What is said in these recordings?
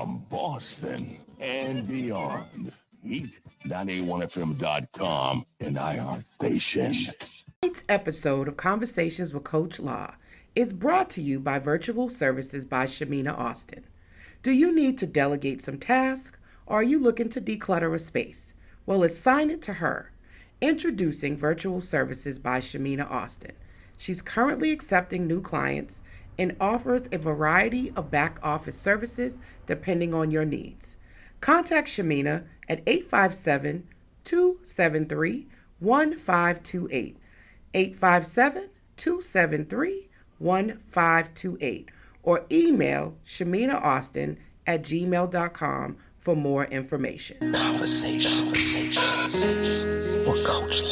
from Boston and beyond. Heat981fm.com and iHeartStation. Tonight's episode of Conversations with Coach La is brought to you by Virtual Services by Shamina Austin. Do you need to delegate some tasks, or are you looking to declutter a space? Well, assign it to her. Introducing Virtual Services by Shamina Austin. She's currently accepting new clients and offers a variety of back office services depending on your needs. Contact Shamina at 857-273-1528, 857-273-1528, or email shaminaaustin@gmail.com for more information. Conversations with Coach La.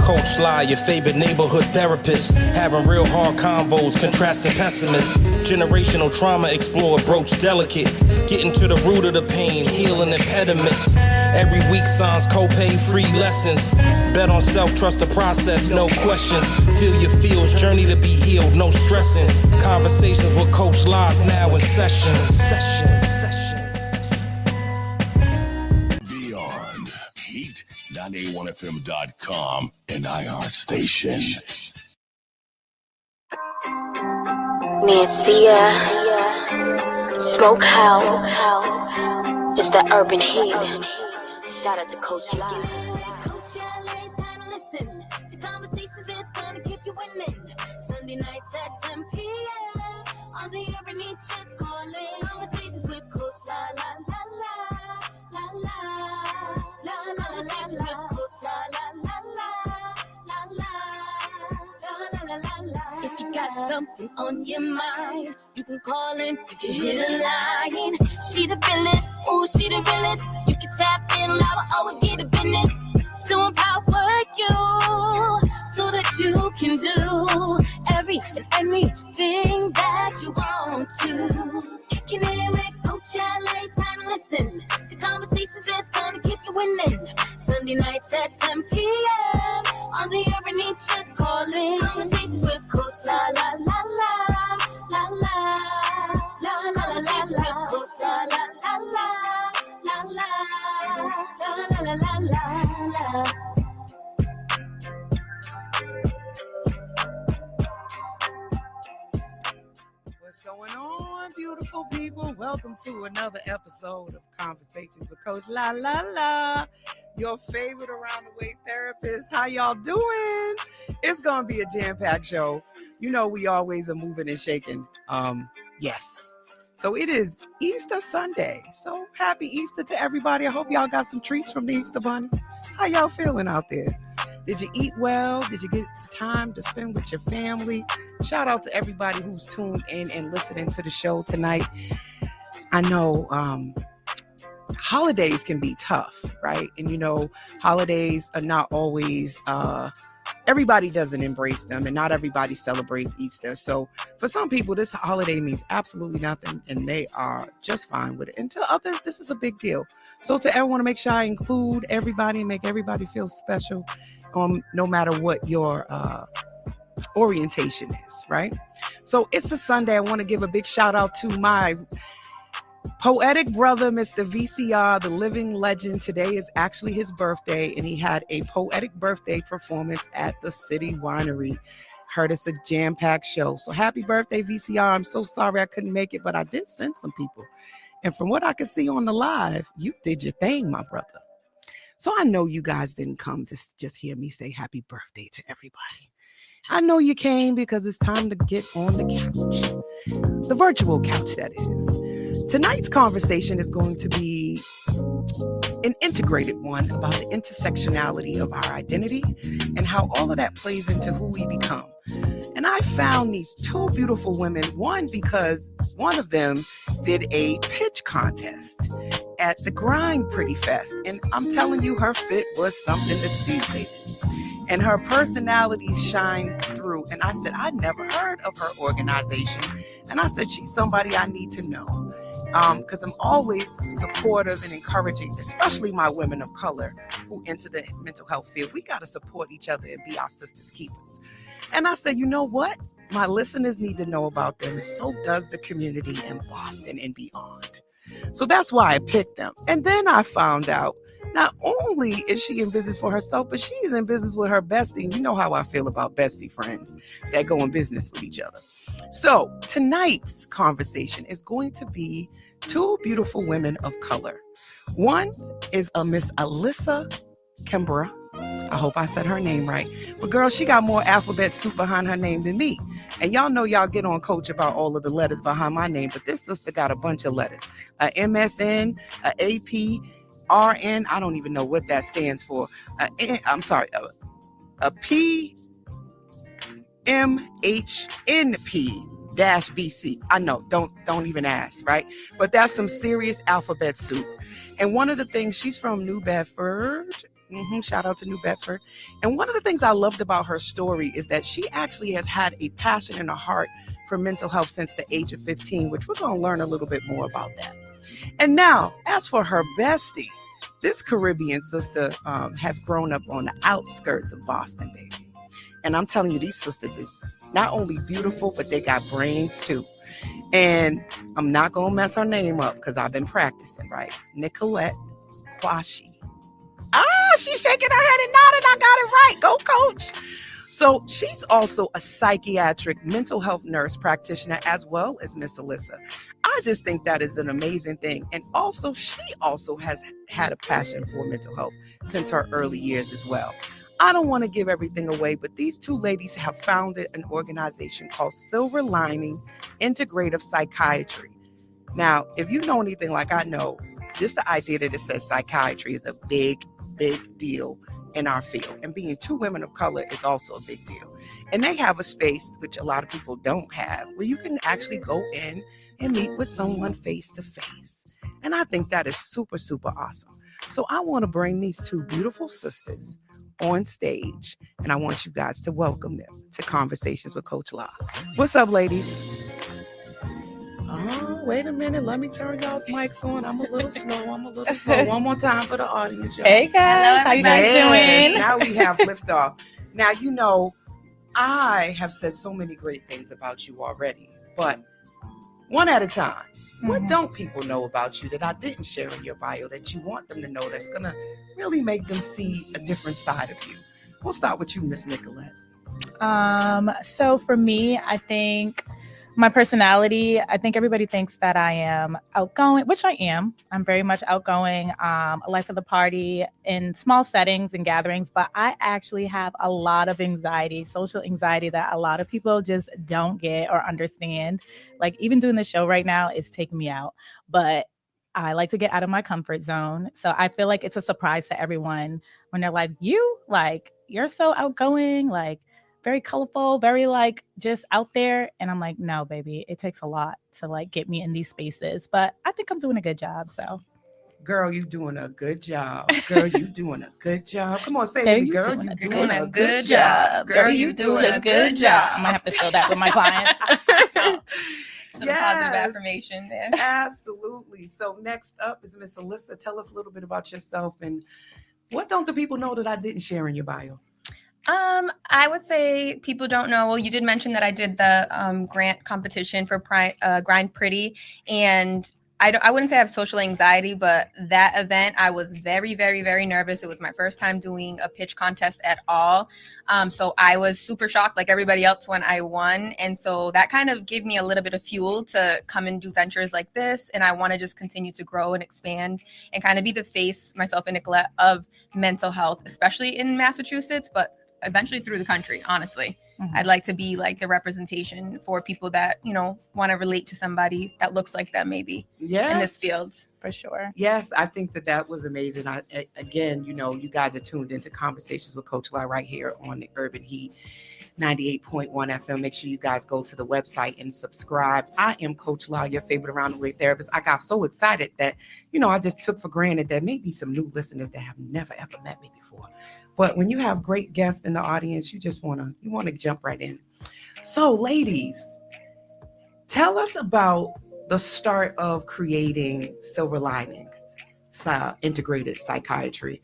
Coach La, your favorite neighborhood therapist, having real hard convos, contrasting pessimists. Generational trauma explored, broach delicate, getting to the root of the pain, healing impediments. Every week signs copay free lessons. Bet on self, trust the process, no questions. Feel your feels, journey to be healed, no stressing. Conversations with Coach La's now in session. Beyond Heat981fm.com and iHeartStation. Nancia, Smokehouse, it's the urban heat. Shout out to Coach La. Coach Allysa, time to listen to conversations that's gonna keep you winning. Sunday nights at 10 p.m. on the urban heat, just call it. Conversations with Coach La La La La La La La La La La La. Coach La La La La La La La La La. If you got something on your mind, you can call in, you can hit a line. She the realest, ooh, she the realest. You can tap in, loud, or get a business to empower you, so that you can do every and anything that you want to. Kicking it with Coach Allysa, time to listen to conversations that's gonna keep you winning. Sunday nights at 10 p.m. on the urban heat, just call it. Conversations with Coach La La La La La La La La La La La. Coach La La La La La La La La La La La. What's going on, beautiful people? Welcome to another episode of Conversations with Coach La La La, your favorite around the way therapist. How y'all doing? It's gonna be a jam-packed show. You know we always are moving and shaking. Yes. So it is Easter Sunday. So happy Easter to everybody. I hope y'all got some treats from the Easter Bunny. How y'all feeling out there? Did you eat well? Did you get time to spend with your family? Shout out to everybody who's tuned in and listening to the show tonight. I know holidays can be tough, right? And you know, holidays are not always, everybody doesn't embrace them, and not everybody celebrates Easter. So for some people, this holiday means absolutely nothing, and they are just fine with it. And to others, this is a big deal. So to everyone, to make sure I include everybody and make everybody feel special, no matter what your orientation is, right? So it's a Sunday. I want to give a big shout out to my poetic brother, Mr. VCR, the living legend. Today is actually his birthday, and he had a poetic birthday performance at the City Winery. Heard it's a jam-packed show. So happy birthday, VCR. I'm so sorry I couldn't make it, but I did send some people. And from what I could see on the live, you did your thing, my brother. So I know you guys didn't come to just hear me say happy birthday to everybody. I know you came because it's time to get on the couch. The virtual couch, that is. Tonight's conversation is going to be an integrated one about the intersectionality of our identity and how all of that plays into who we become. And I found these two beautiful women, one because one of them did a pitch contest at the Grind Pretty Fest. And I'm telling you, her fit was something to see, ladies. And her personality shined through. And I said, I never heard of her organization. And I said, she's somebody I need to know. Because I'm always supportive and encouraging, especially my women of color who enter the mental health field. We got to support each other and be our sisters' keepers. And I said, you know what? my listeners need to know about them, and so does the community in Boston and beyond. So that's why I picked them. And then I found out not only is she in business for herself, but she's in business with her bestie. And you know how I feel about bestie friends that go in business with each other. So tonight's conversation is going to be two beautiful women of color. One is a Miss Allysa Cambra. I hope I said her name right. But girl, she got more alphabet soup behind her name than me. And y'all know y'all get on Coach about all of the letters behind my name, but this sister got a bunch of letters. A MSN, a AP, RN, I don't even know what that stands for. A PMHNP-BC. I know, don't even ask, right? But that's some serious alphabet soup. And one of the things, she's from New Bedford. Shout out to New Bedford. And one of the things I loved about her story is that she actually has had a passion and a heart for mental health since the age of 15, which we're going to learn a little bit more about that. And now, as for her bestie, this Caribbean sister has grown up on the outskirts of Boston, baby. And I'm telling you, these sisters is not only beautiful, but they got brains too. And I'm not going to mess her name up because I've been practicing, right? Nicolette, Quashie. She's shaking her head and nodding. I got it right. Go, Coach. So she's also a psychiatric mental health nurse practitioner as well as Miss Allysa. I just think that is an amazing thing. And also, she also has had a passion for mental health since her early years as well. I don't want to give everything away, but these two ladies have founded an organization called Silver Lining Integrative Psychiatry. Now, if you know anything like I know, just the idea that it says psychiatry is a big deal in our field. And being two women of color is also a big deal. And they have a space, which a lot of people don't have, where you can actually go in and meet with someone face to face. And I think that is super, super awesome. So I want to bring these two beautiful sisters on stage, and I want you guys to welcome them to Conversations with Coach La. What's up, ladies? Oh, wait a minute. Let me turn y'all's mics on. I'm a little slow. One more time for the audience, y'all. Hey, guys. How you guys doing? Now we have liftoff. Now, you know, I have said so many great things about you already, but one at a time. What don't people know about you that I didn't share in your bio that you want them to know that's going to really make them see a different side of you? We'll start with you, Miss Nicolette. So for me, I think my personality, I think everybody thinks that I am outgoing, which I am. I'm very much outgoing, a life of the party in small settings and gatherings, but I actually have a lot of anxiety, social anxiety that a lot of people just don't get or understand. Like even doing the show right now is taking me out, but I like to get out of my comfort zone. So I feel like it's a surprise to everyone when they're like, you're so outgoing, like very colorful, very like just out there. And I'm like, no, baby, it takes a lot to like get me in these spaces, but I think I'm doing a good job. So girl, you doing a good job. Girl, you doing a good job. Come on, say it with me, girl. You doing a good job. Girl, you doing a good job. I might have to show that with my clients. Yes. Positive affirmation there. Absolutely. So next up is Miss Allysa. Tell us a little bit about yourself and what don't the people know that I didn't share in your bio? I would say people don't know. Well, you did mention that I did the grant competition for Grind Pretty, and I wouldn't say I have social anxiety, but that event I was very, very, very nervous. It was my first time doing a pitch contest at all. So I was super shocked like everybody else when I won. And so that kind of gave me a little bit of fuel to come and do ventures like this. And I want to just continue to grow and expand and kind of be the face, myself and Nicolette, of mental health, especially in Massachusetts, but eventually through the country, honestly. I'd like to be like the representation for people that, you know, want to relate to somebody that looks like them maybe in this field. For sure. Yes, I think that was amazing. Again, you know, you guys are tuned into Conversations with Coach La right here on the Urban Heat 98.1 FM. Make sure you guys go to the website and subscribe. I am Coach La, your favorite around the way therapist. I got so excited that, you know, I just took for granted that maybe some new listeners that have never, ever met me before. But when you have great guests in the audience, you just want to jump right in. So ladies, tell us about the start of creating Silver Lining Integrated Psychiatry.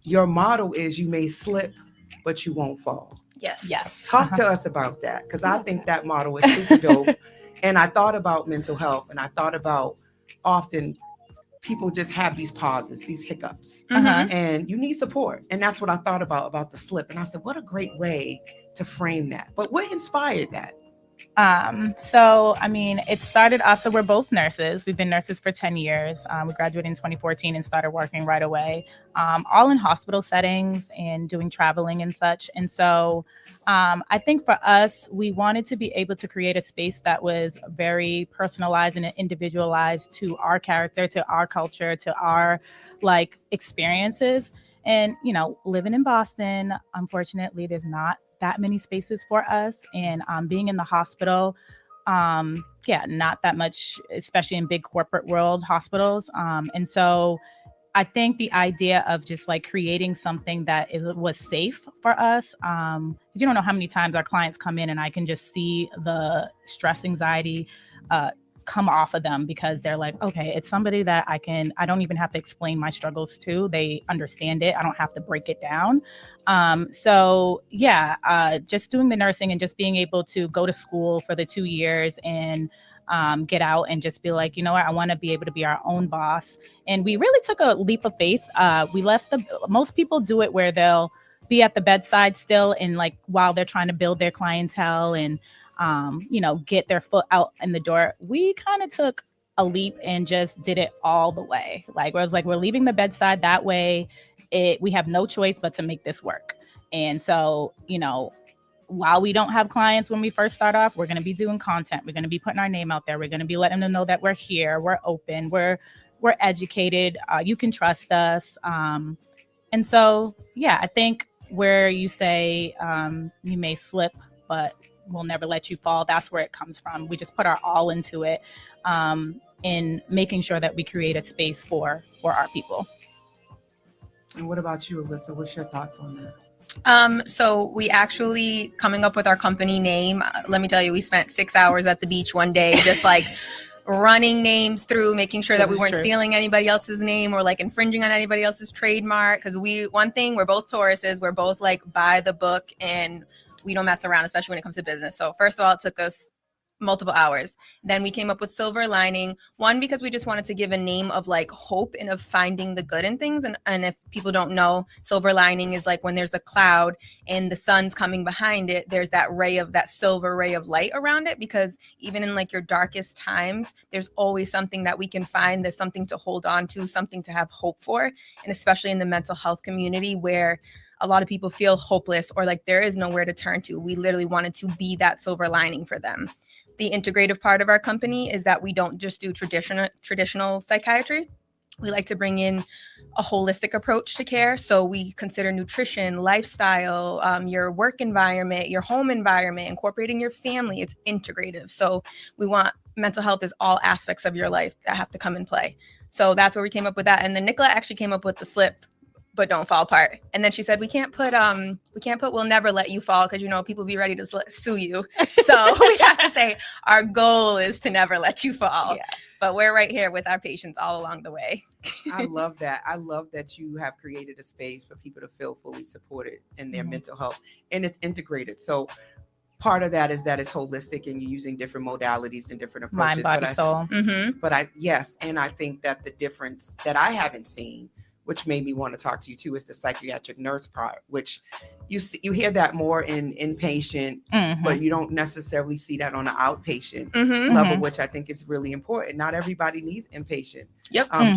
Your motto is you may slip, but you won't fall. Yes. Talk to us about that, because I think that model is super dope. And I thought about mental health, and I thought about often people just have these pauses, these hiccups, and you need support. And that's what I thought about the slip. And I said, what a great way to frame that. But what inspired that? So, I mean, it started off, so we're both nurses. We've been nurses for 10 years. We graduated in 2014 and started working right away, all in hospital settings and doing traveling and such. And so I think for us, we wanted to be able to create a space that was very personalized and individualized to our character, to our culture, to our like experiences. And, you know, living in Boston, unfortunately, there's not that many spaces for us, and being in the hospital, not that much, especially in big corporate world hospitals. And so I think the idea of just like creating something that was safe for us, you don't know how many times our clients come in and I can just see the stress, anxiety, come off of them, because they're like, okay, it's somebody that I don't even have to explain my struggles to. They understand it. I don't have to break it down. Just doing the nursing and just being able to go to school for the 2 years and get out and just be like, you know what, I want to be able to be our own boss. And we really took a leap of faith. Most people do it where they'll be at the bedside still, and like while they're trying to build their clientele and get their foot out in the door. We kind of took a leap and just did it all the way. Like, where it's like, we're leaving the bedside that way. We have no choice but to make this work. And so, while we don't have clients when we first start off, we're going to be doing content. We're going to be putting our name out there. We're going to be letting them know that we're here. We're open. We're educated. You can trust us. And so, I think where you say you may slip, but we'll never let you fall, that's where it comes from. We just put our all into it, in making sure that we create a space for our people. And what about you, Allysa? What's your thoughts on that? So we actually, coming up with our company name, let me tell you, we spent 6 hours at the beach one day, just like running names through, making sure that we weren't stealing anybody else's name or like infringing on anybody else's trademark. Because we're both Tauruses, we're both like by the book, and we don't mess around, especially when it comes to business. So first of all, it took us multiple hours. Then we came up with Silver Lining, one, because we just wanted to give a name of like hope and of finding the good in things. And if people don't know, Silver Lining is like when there's a cloud and the sun's coming behind it, there's that silver ray of light around it, because even in like your darkest times, there's always something that we can find. There's something to hold on to, something to have hope for. And especially in the mental health community, where a lot of people feel hopeless or like there is nowhere to turn to, we literally wanted to be that silver lining for them. The integrative part of our company is that we don't just do traditional psychiatry. We like to bring in a holistic approach to care. So we consider nutrition, lifestyle, your work environment, your home environment, incorporating your family. It's integrative. So we want mental health is all aspects of your life that have to come in play. So that's where we came up with that. And then Nicolette actually came up with the slip, but don't fall apart. And then she said, we can't put we'll never let you fall, because people be ready to sue you. So we have to say our goal is to never let you fall. Yeah. But we're right here with our patients all along the way. I love that. I love that you have created a space for people to feel fully supported in their mental health, and it's integrated. So part of that is holistic, and you're using different modalities and different approaches. Mind, body, soul. But I think that the difference that I haven't seen, which made me want to talk to you too, is the psychiatric nurse part, which you hear that more in inpatient, but you don't necessarily see that on an outpatient level, which I think is really important. Not everybody needs inpatient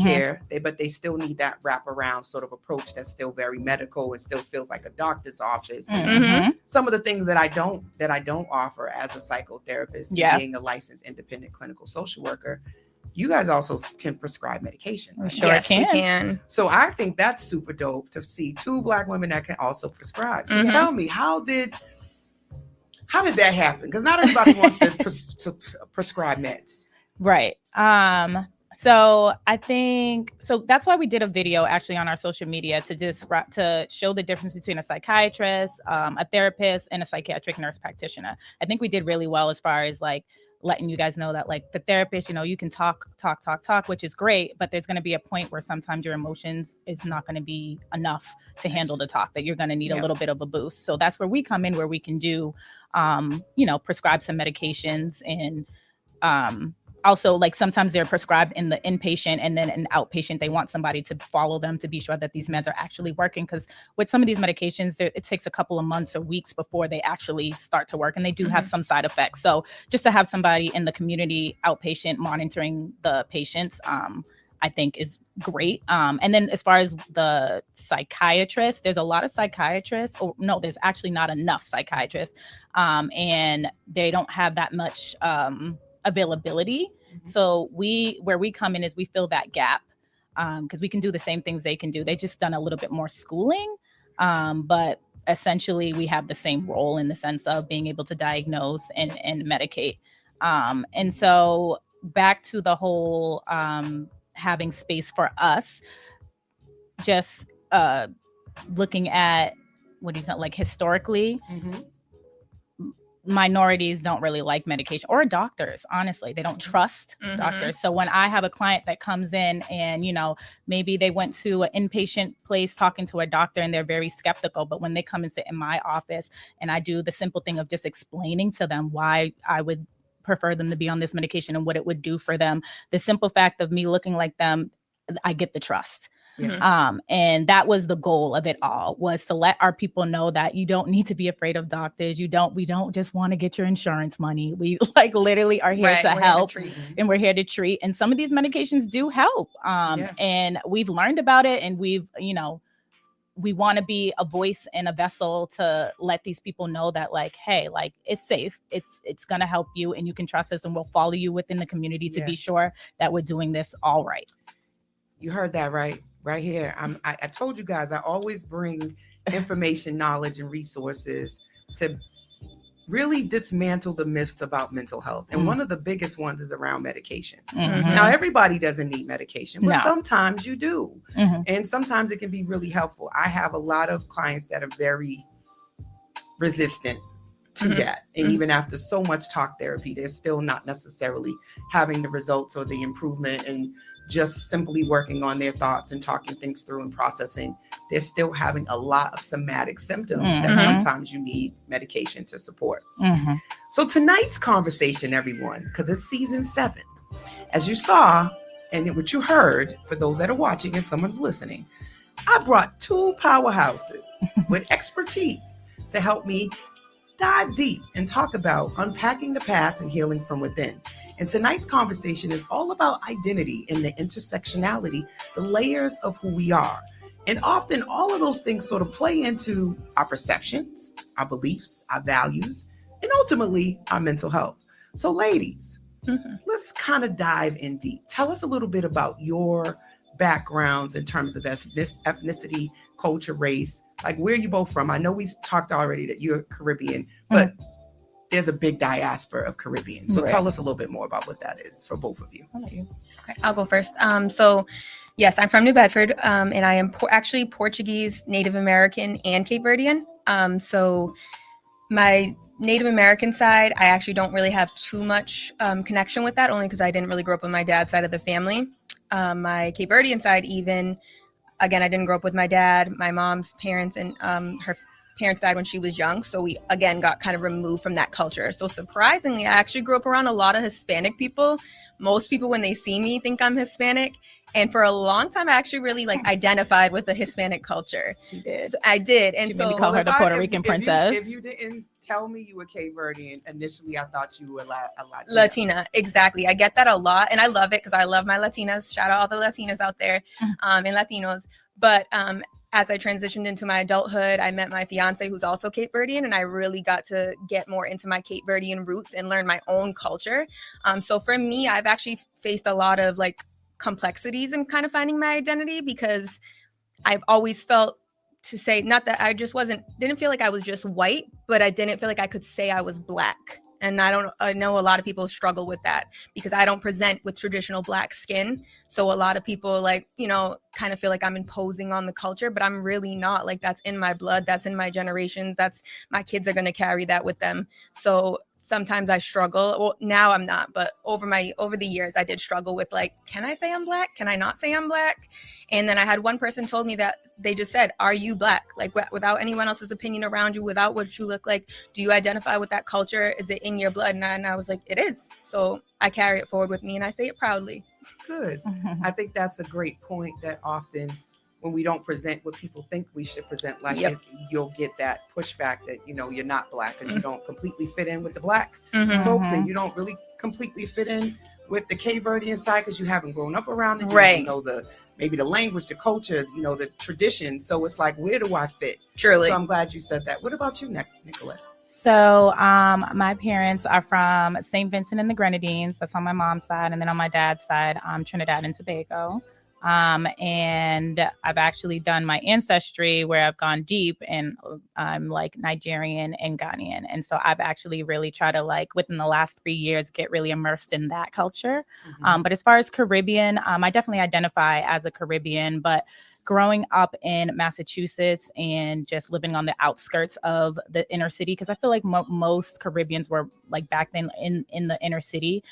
care, but they still need that wraparound sort of approach that's still very medical and still feels like a doctor's office. And some of the things that I don't offer as a psychotherapist, being a licensed independent clinical social worker, you guys also can prescribe medication. Right? Yes, we can. So I think that's super dope to see two Black women that can also prescribe. So tell me, how did that happen? Because not everybody wants to prescribe meds. Right. So I think, that's why we did a video actually on our social media to show the difference between a psychiatrist, a therapist, and a psychiatric nurse practitioner. I think we did really well as far as like letting you guys know that like the therapist, you know, you can talk, which is great, but there's going to be a point where sometimes your emotions is not going to be enough to handle the talk, that you're going to need a little bit of a boost. So that's where we come in, where we can do, you know, prescribe some medications, and also, like sometimes they're prescribed in the inpatient, and then an outpatient, they want somebody to follow them to be sure that these meds are actually working. Because with some of these medications, it takes a couple of months or weeks before they actually start to work, and they do have some side effects. So just to have somebody in the community outpatient monitoring the patients, I think is great. And then as far as the psychiatrists, there's a lot of psychiatrists. Oh, no, there's actually not enough psychiatrists. And they don't have that much availability. So where we come in is we fill that gap, because we can do the same things they can do. They just done a little bit more schooling, but essentially we have the same role in the sense of being able to diagnose and medicate. And so back to the whole having space for us, just looking at what do you call, like historically, minorities don't really like medication, or doctors. Honestly, they don't trust doctors. So when I have a client that comes in and, you know, maybe they went to an inpatient place talking to a doctor and they're very skeptical, but when they come and sit in my office and I do the simple thing of just explaining to them why I would prefer them to be on this medication and what it would do for them, the simple fact of me looking like them, I get the trust. And that was the goal of it all, was to let our people know that you don't need to be afraid of doctors. We don't just want to get your insurance money. We like literally are here to help, and we're here to treat. And some of these medications do help. And we've learned about it, and we've, you know, we want to be a voice and a vessel to let these people know that, like, hey, like, it's safe. It's going to help you, and you can trust us, and we'll follow you within the community to be sure that we're doing this all right. You heard that right here. I told you guys, I always bring information, knowledge, and resources to really dismantle the myths about mental health. And one of the biggest ones is around medication. Now, everybody doesn't need medication, but sometimes you do. And sometimes it can be really helpful. I have a lot of clients that are very resistant to that. And even after so much talk therapy, they're still not necessarily having the results or the improvement, and just simply working on their thoughts and talking things through and processing. They're still having a lot of somatic symptoms that sometimes you need medication to support. So tonight's conversation, everyone, because it's season 7, as you saw, and what you heard, for those that are watching and someone's listening, I brought 2 powerhouses with expertise to help me dive deep and talk about unpacking the past and healing from within. And tonight's conversation is all about identity and the intersectionality, the layers of who we are. And often all of those things sort of play into our perceptions, our beliefs, our values, and ultimately our mental health. So ladies, let's kind of dive in deep. Tell us a little bit about your backgrounds in terms of ethnicity, culture, race, like where you both from. I know we talked already that you're Caribbean, but there's a big diaspora of Caribbean. So tell us a little bit more about what that is for both of you. Okay, I'll go first. So yes, I'm from New Bedford, and I am actually Portuguese, Native American, and Cape Verdean. So my Native American side, I actually don't really have too much connection with that, only because I didn't really grow up with my dad's side of the family. My Cape Verdean side, even, again, I didn't grow up with my dad. My mom's parents and her parents died when she was young. So we, again, got kind of removed from that culture. So surprisingly, I actually grew up around a lot of Hispanic people. Most people, when they see me, think I'm Hispanic. And for a long time, I actually really identified with the Hispanic culture. She did. So I did. And she made me call her the Puerto Rican princess. If you didn't tell me you were Cape Verdean, initially I thought you were Latina. Exactly. I get that a lot. And I love it because I love my Latinas. Shout out all the Latinas out there and Latinos. But as I transitioned into my adulthood, I met my fiance, who's also Cape Verdean, and I really got to get more into my Cape Verdean roots and learn my own culture. So for me, I've actually faced a lot of complexities in kind of finding my identity, because I've always felt, to say, not that I just didn't feel like I was just white, but I didn't feel like I could say I was Black. And I know a lot of people struggle with that because I don't present with traditional Black skin. So a lot of people kind of feel like I'm imposing on the culture, but I'm really not. That's in my blood. That's in my generations. My kids are going to carry that with them. So sometimes I struggle. Well, now I'm not, but over the years, I did struggle with like, can I say I'm Black? Can I not say I'm Black? And then I had one person told me that they just said, are you Black? Like without anyone else's opinion around you, without what you look like, do you identify with that culture? Is it in your blood? And I was like, it is. So I carry it forward with me and I say it proudly. Good. I think that's a great point, that often when we don't present what people think we should present, like you'll get that pushback that, you're not Black because you don't completely fit in with the Black folks, and you don't really completely fit in with the Cape Verdean side because you haven't grown up around it. You don't know maybe the language, the culture, the tradition. So it's like, where do I fit? Truly. So I'm glad you said that. What about you, Nicolette? So my parents are from St. Vincent and the Grenadines. That's on my mom's side. And then on my dad's side, Trinidad and Tobago. And I've actually done my ancestry where I've gone deep, and I'm like Nigerian and Ghanaian. And so I've actually really tried to, like, within the last 3 years, get really immersed in that culture. But as far as Caribbean, I definitely identify as a Caribbean, but growing up in Massachusetts and just living on the outskirts of the inner city, because I feel like most Caribbeans were like back then in the inner city.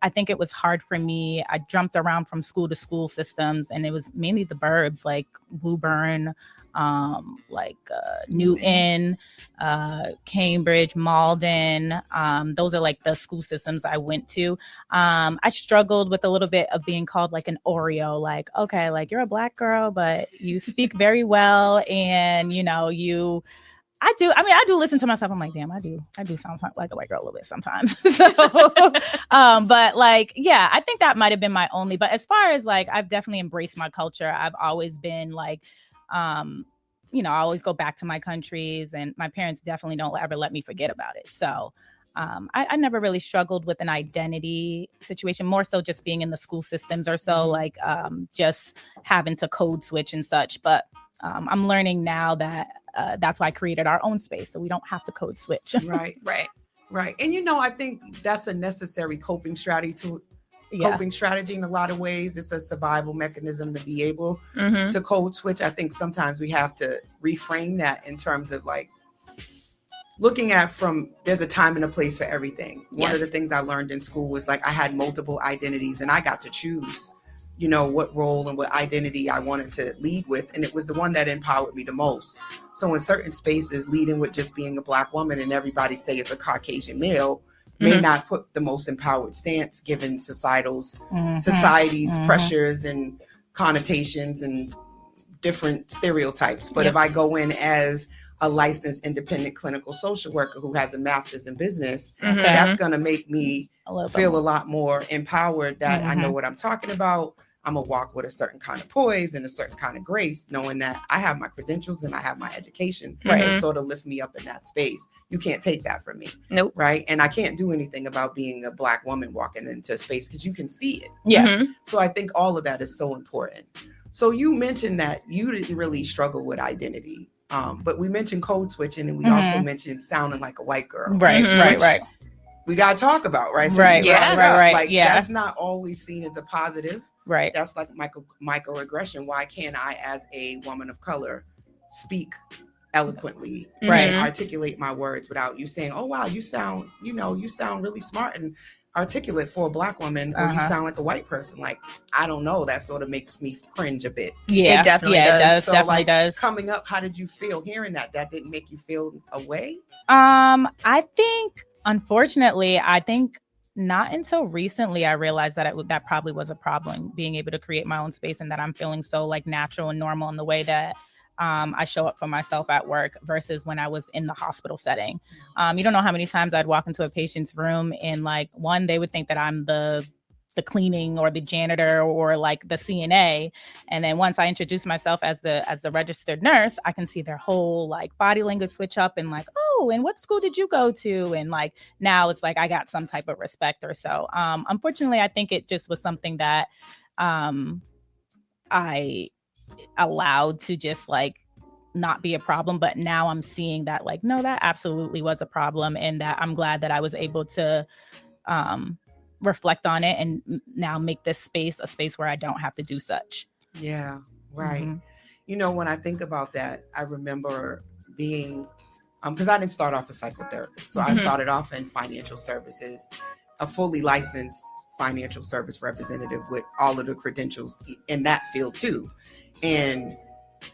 I think it was hard for me. I jumped around from school to school systems, and it was mainly the burbs like Woburn, Newton, Cambridge, Malden. Those are like the school systems I went to. I struggled with a little bit of being called like an Oreo, like, okay, like you're a Black girl, but you speak very well. And, I do listen to myself. I'm like, damn, I do sound like a white girl a little bit sometimes. So, but like, yeah, I think that might've been my only, but as far as like, I've definitely embraced my culture. I've always been like, I always go back to my countries, and my parents definitely don't ever let me forget about it. So I never really struggled with an identity situation, more so just being in the school systems or so, like just having to code switch and such. But I'm learning now that that's why I created our own space, so we don't have to code switch. Right. And I think that's a necessary coping strategy in a lot of ways. It's a survival mechanism to be able to code switch. I think sometimes we have to reframe that in terms of like looking at there's a time and a place for everything. One of the things I learned in school was like I had multiple identities, and I got to choose, what role and what identity I wanted to lead with. And it was the one that empowered me the most. So in certain spaces, leading with just being a Black woman and everybody say it's a Caucasian male may not put the most empowered stance given society's pressures and connotations and different stereotypes. But if I go in as a licensed independent clinical social worker who has a master's in business, that's going to make me feel a lot more empowered that I know what I'm talking about. I'm going to walk with a certain kind of poise and a certain kind of grace, knowing that I have my credentials and I have my education to sort of lift me up in that space. You can't take that from me. Nope. Right. And I can't do anything about being a Black woman walking into a space because you can see it. Yeah. So I think all of that is so important. So you mentioned that you didn't really struggle with identity. But we mentioned code switching, and we also mentioned sounding like a white girl. Right. We got to talk about, right? So right. Like, that's not always seen as a positive. Right. That's like microaggression. Why can't I, as a woman of color, speak eloquently and articulate my words without you saying, oh, wow, you sound really smart and articulate for a Black woman, or you sound like a white person. Like, I don't know. That sort of makes me cringe a bit. Yeah, it definitely does. So definitely like, does. Coming up, how did you feel hearing that? That didn't make you feel away? I think, unfortunately, not until recently I realized that that probably was a problem, being able to create my own space, and that I'm feeling so like natural and normal in the way that I show up for myself at work versus when I was in the hospital setting. You don't know how many times I'd walk into a patient's room and like, one, they would think that I'm the cleaning or the janitor or like the CNA. And then once I introduce myself as the registered nurse, I can see their whole like body language switch up and like, oh, and what school did you go to? And like, now it's like, I got some type of respect or so. Unfortunately, I think it just was something that I allowed to just like not be a problem. But now I'm seeing that like, no, that absolutely was a problem. And that I'm glad that I was able to reflect on it and now make this space a space where I don't have to do such. Yeah, right. When I think about that, I remember being because I didn't start off as a psychotherapist. So I started off in financial services, a fully licensed financial service representative with all of the credentials in that field too. And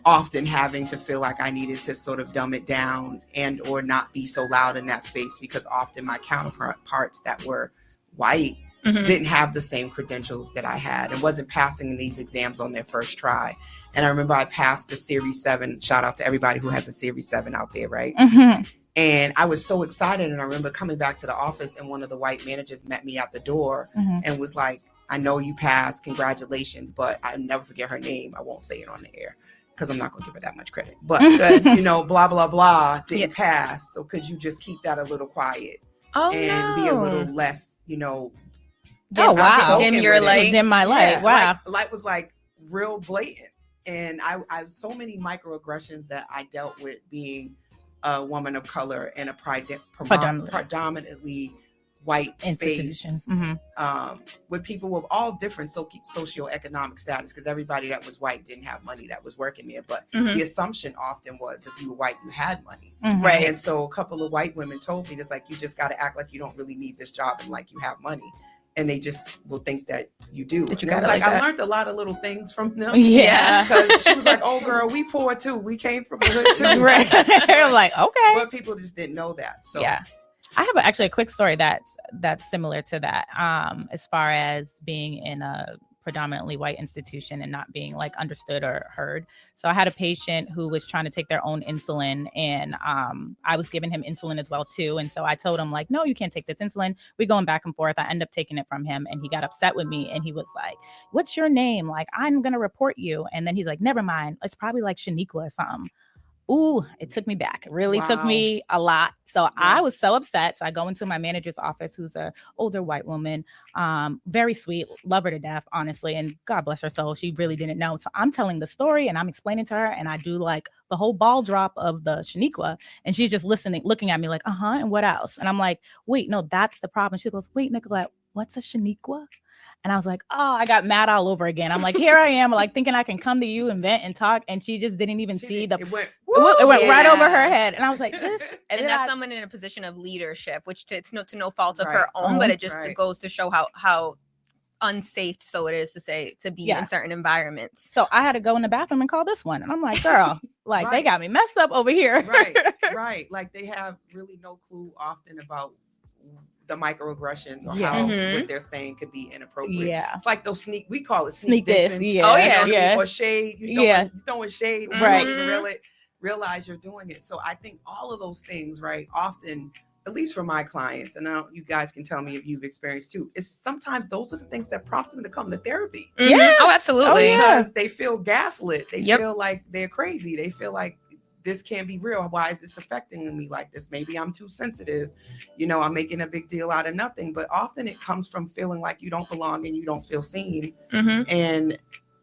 often having to feel like I needed to sort of dumb it down and or not be so loud in that space, because often my counterparts that were white didn't have the same credentials that I had and wasn't passing these exams on their first try. And I remember I passed the Series 7. Shout out to everybody who has a Series 7 out there, right? And I was so excited. And I remember coming back to the office and one of the white managers met me at the door and was like, I know you passed, congratulations, but I'll never forget her name. I won't say it on the air because I'm not going to give her that much credit. But, you know, blah, blah, blah, didn't pass. So could you just keep that a little quiet and be a little less, you know, dim your light. Dim my light. Wow. Light was like real blatant. And I have so many microaggressions that I dealt with being a woman of color in a predominantly white space with people with all different socioeconomic status, because everybody that was white didn't have money that was working there. But the assumption often was if you were white, you had money. Right. And so a couple of white women told me, it's like, you just got to act like you don't really need this job and like you have money. And they just will think that you do. That you and I was like I learned a lot of little things from them. Yeah. Because she was like, oh, girl, we poor too. We came from the hood too. Right. I'm like, okay. But people just didn't know that. So yeah. I have actually a quick story that's similar to that, as far as being in a predominantly white institution and not being like understood or heard. So I had a patient who was trying to take their own insulin, and I was giving him insulin as well too. And so I told him like, no, you can't take this insulin. We're going back and forth. I end up taking it from him, and he got upset with me, and he was like, what's your name? Like, I'm going to report you. And then he's like, never mind. It's probably like Shaniqua or something. Ooh, it took me back. It really took me a lot. So I was so upset. So I go into my manager's office, who's a older white woman, very sweet, love her to death, honestly. And God bless her soul, she really didn't know. So I'm telling the story and I'm explaining to her, and I do like the whole ball drop of the Shaniqua, and she's just listening, looking at me like, and what else? And I'm like, wait, no, that's the problem. She goes, wait, Nicolette, what's a Shaniqua? And I was like, I got mad all over again. I'm like, here I am, like thinking I can come to you and vent and talk. And she just didn't even see it went right over her head. And I was like, this. And that's someone in a position of leadership, which it's to no fault of her own, but it just goes to show how unsafe so it is to be in certain environments. So I had to go in the bathroom and call this one. And I'm like, girl, like they got me messed up over here. Right. Like they have really no clue often about the microaggressions or how what they're saying could be inappropriate. Yeah. It's like those we call it sneak dissing. Yeah. Or shade. You're throwing shade. Right. You don't even realize you're doing it. So I think all of those things, right, often, at least for my clients, and now you guys can tell me if you've experienced too, is sometimes those are the things that prompt them to come to therapy. Yeah. Oh, absolutely. Because they feel gaslit. They feel like they're crazy. They feel like this can't be real. Why is this affecting me like this? Maybe I'm too sensitive. You know, I'm making a big deal out of nothing. But often it comes from feeling like you don't belong and you don't feel seen, and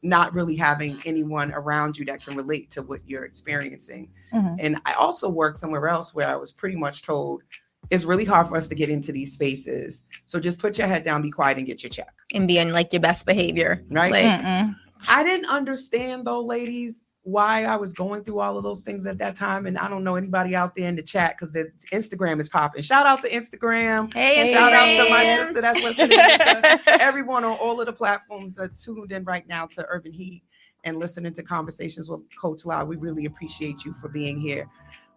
not really having anyone around you that can relate to what you're experiencing. And I also work somewhere else where I was pretty much told it's really hard for us to get into these spaces. So just put your head down, be quiet, and get your check. And be in like your best behavior. Right. Like, I didn't understand though, ladies, why I was going through all of those things at that time. And I don't know anybody out there in the chat because the Instagram is popping. Shout out to Instagram. Hey, shout out to my sister that's listening, to everyone on all of the platforms that tuned in right now to Urban Heat and listening to Conversations with Coach Lau. We really appreciate you for being here.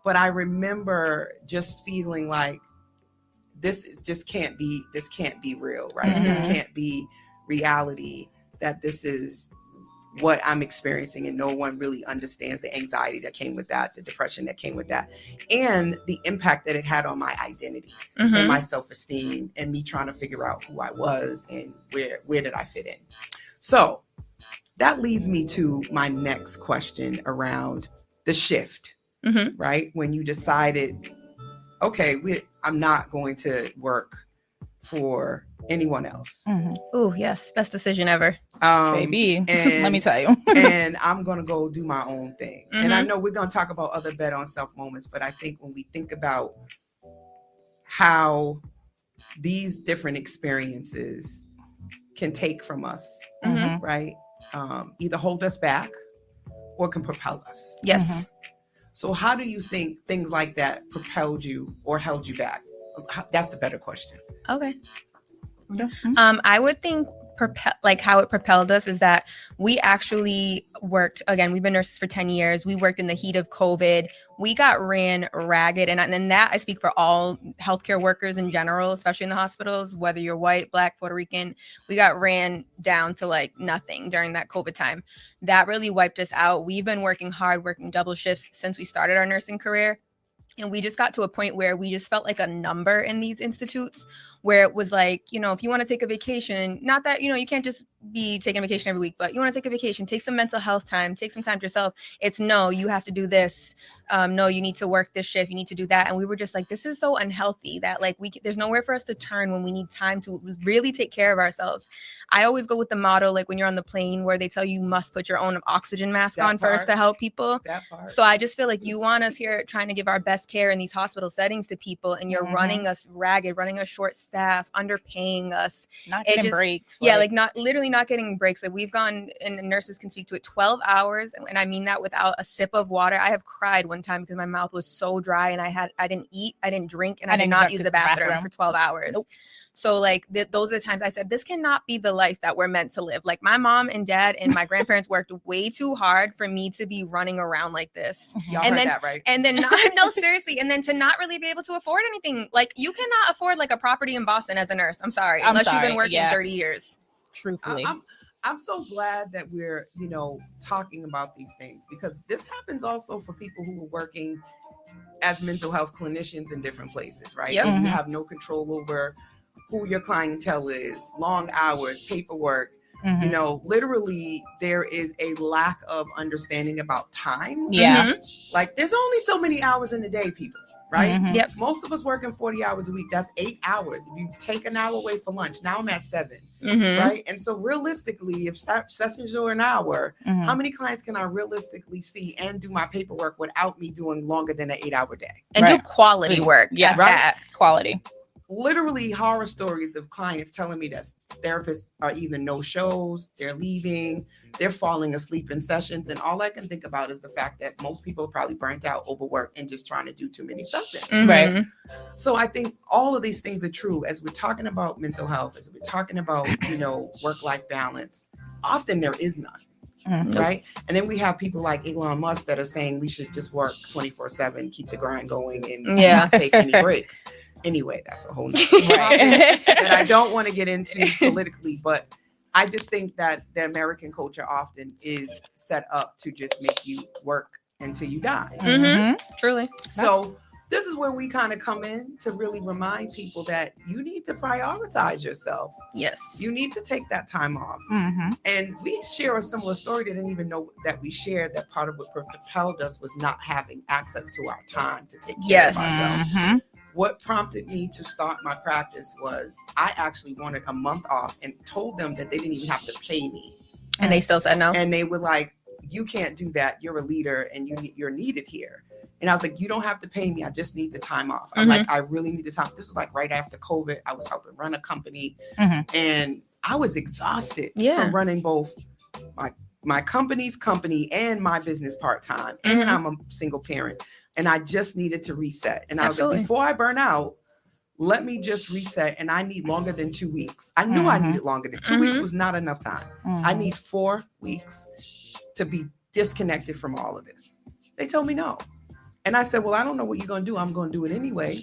But I remember just feeling like this can't be real, right? This can't be reality, that this is what I'm experiencing, and no one really understands the anxiety that came with that, the depression that came with that, and the impact that it had on my identity and my self-esteem, and me trying to figure out who I was and where did I fit in. So that leads me to my next question around the shift, right? When you decided, okay, I'm not going to work for anyone else. Oh, yes. Best decision ever. Baby, let me tell you. And I'm going to go do my own thing. And I know we're going to talk about other bet on self moments, but I think when we think about how these different experiences can take from us, right? Either hold us back or can propel us. Yes. So how do you think things like that propelled you or held you back? That's the better question. Okay. Yeah. I would think how it propelled us is that we actually worked, again, we've been nurses for 10 years. We worked in the heat of COVID. We got ran ragged. And then that I speak for all healthcare workers in general, especially in the hospitals, whether you're white, Black, Puerto Rican, we got ran down to like nothing during that COVID time. That really wiped us out. We've been working hard, working double shifts since we started our nursing career. And we just got to a point where we just felt like a number in these institutes, where it was like, you know, if you want to take a vacation, not that, you know, you can't just be taking a vacation every week, but you want to take a vacation, take some mental health time, take some time to yourself. It's no, you have to do this. No, you need to work this shift. You need to do that. And we were just like, this is so unhealthy that like there's nowhere for us to turn when we need time to really take care of ourselves. I always go with the motto, like when you're on the plane where they tell you must put your own oxygen mask on first to help people. So I just feel like you want us here trying to give our best care in these hospital settings to people, and you're running us ragged, running us short staff, underpaying us. Not getting breaks. Yeah, like not getting breaks. Like we've gone, and nurses can speak to it, 12 hours. And I mean that without a sip of water. I have cried one time because my mouth was so dry and I didn't eat, I didn't drink, and I did not use the bathroom for 12 hours. Nope. So like those are the times I said, this cannot be the life that we're meant to live. Like my mom and dad and my grandparents worked way too hard for me to be running around like this. Y'all heard that, right? And then no, seriously. And then to not really be able to afford anything. Like you cannot afford like a property in Boston as a nurse. Unless you've been working 30 years. Truthfully. I'm so glad that we're, you know, talking about these things, because this happens also for people who are working as mental health clinicians in different places, right? Yep. You have no control over who your clientele is, long hours, paperwork. You know, literally there is a lack of understanding about time. Yeah. Like there's only so many hours in the day, people, right? Yep. Most of us working 40 hours a week. That's 8 hours. If you take an hour away for lunch, now I'm at 7, right? And so realistically, if sessions are an hour, how many clients can I realistically see and do my paperwork without me doing longer than an 8-hour day? And do quality work. Yeah, right. Quality. Literally horror stories of clients telling me that therapists are either no shows, they're leaving, they're falling asleep in sessions. And all I can think about is the fact that most people are probably burnt out, overworked, and just trying to do too many sessions. Right. So I think all of these things are true. As we're talking about mental health, as we're talking about, you know, work-life balance, often there is none. Right. And then we have people like Elon Musk that are saying we should just work 24/7, keep the grind going, and not take any breaks. Anyway, that's a whole nother topic that I don't want to get into politically, but I just think that the American culture often is set up to just make you work until you die. Truly. So this is where we kind of come in to really remind people that you need to prioritize yourself. Yes. You need to take that time off. And we share a similar story. They didn't even know that we shared that part of what propelled us was not having access to our time to take care of ourselves. What prompted me to start my practice was I actually wanted a month off and told them that they didn't even have to pay me. And they still said no. And they were like, you can't do that. You're a leader and you're needed here. And I was like, you don't have to pay me. I just need the time off. I'm like, I really need the time. This was like right after COVID. I was helping run a company and I was exhausted from running both my company's company and my business part-time. And I'm a single parent. And I just needed to reset. And I was like, before I burn out, let me just reset. And I need longer than 2 weeks. I knew I needed longer than 2 weeks was not enough time. I need 4 weeks to be disconnected from all of this. They told me no. And I said, well, I don't know what you're going to do. I'm going to do it anyway.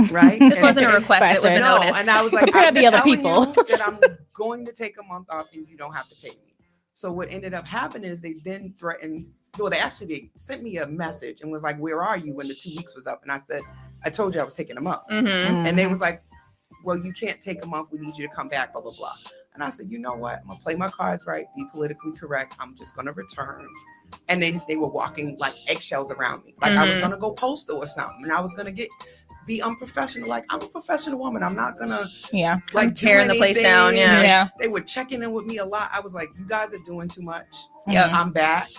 Right. This wasn't a request. It was a notice. And I was like, I'm the other people that I'm going to take a month off and you don't have to pay me. So what ended up happening is they then threatened. Well, they sent me a message and was like, where are you when the 2 weeks was up? And I said, I told you I was taking them up. And they was like, well, you can't take them up. We need you to come back, blah, blah, blah. And I said, you know what? I'm going to play my cards right, be politically correct. I'm just going to return. And they were walking like eggshells around me. Like I was going to go postal or something. And I was going to be unprofessional. Like I'm a professional woman. I'm not going to like tearing the place down. They were checking in with me a lot. I was like, you guys are doing too much. Yeah. I'm back.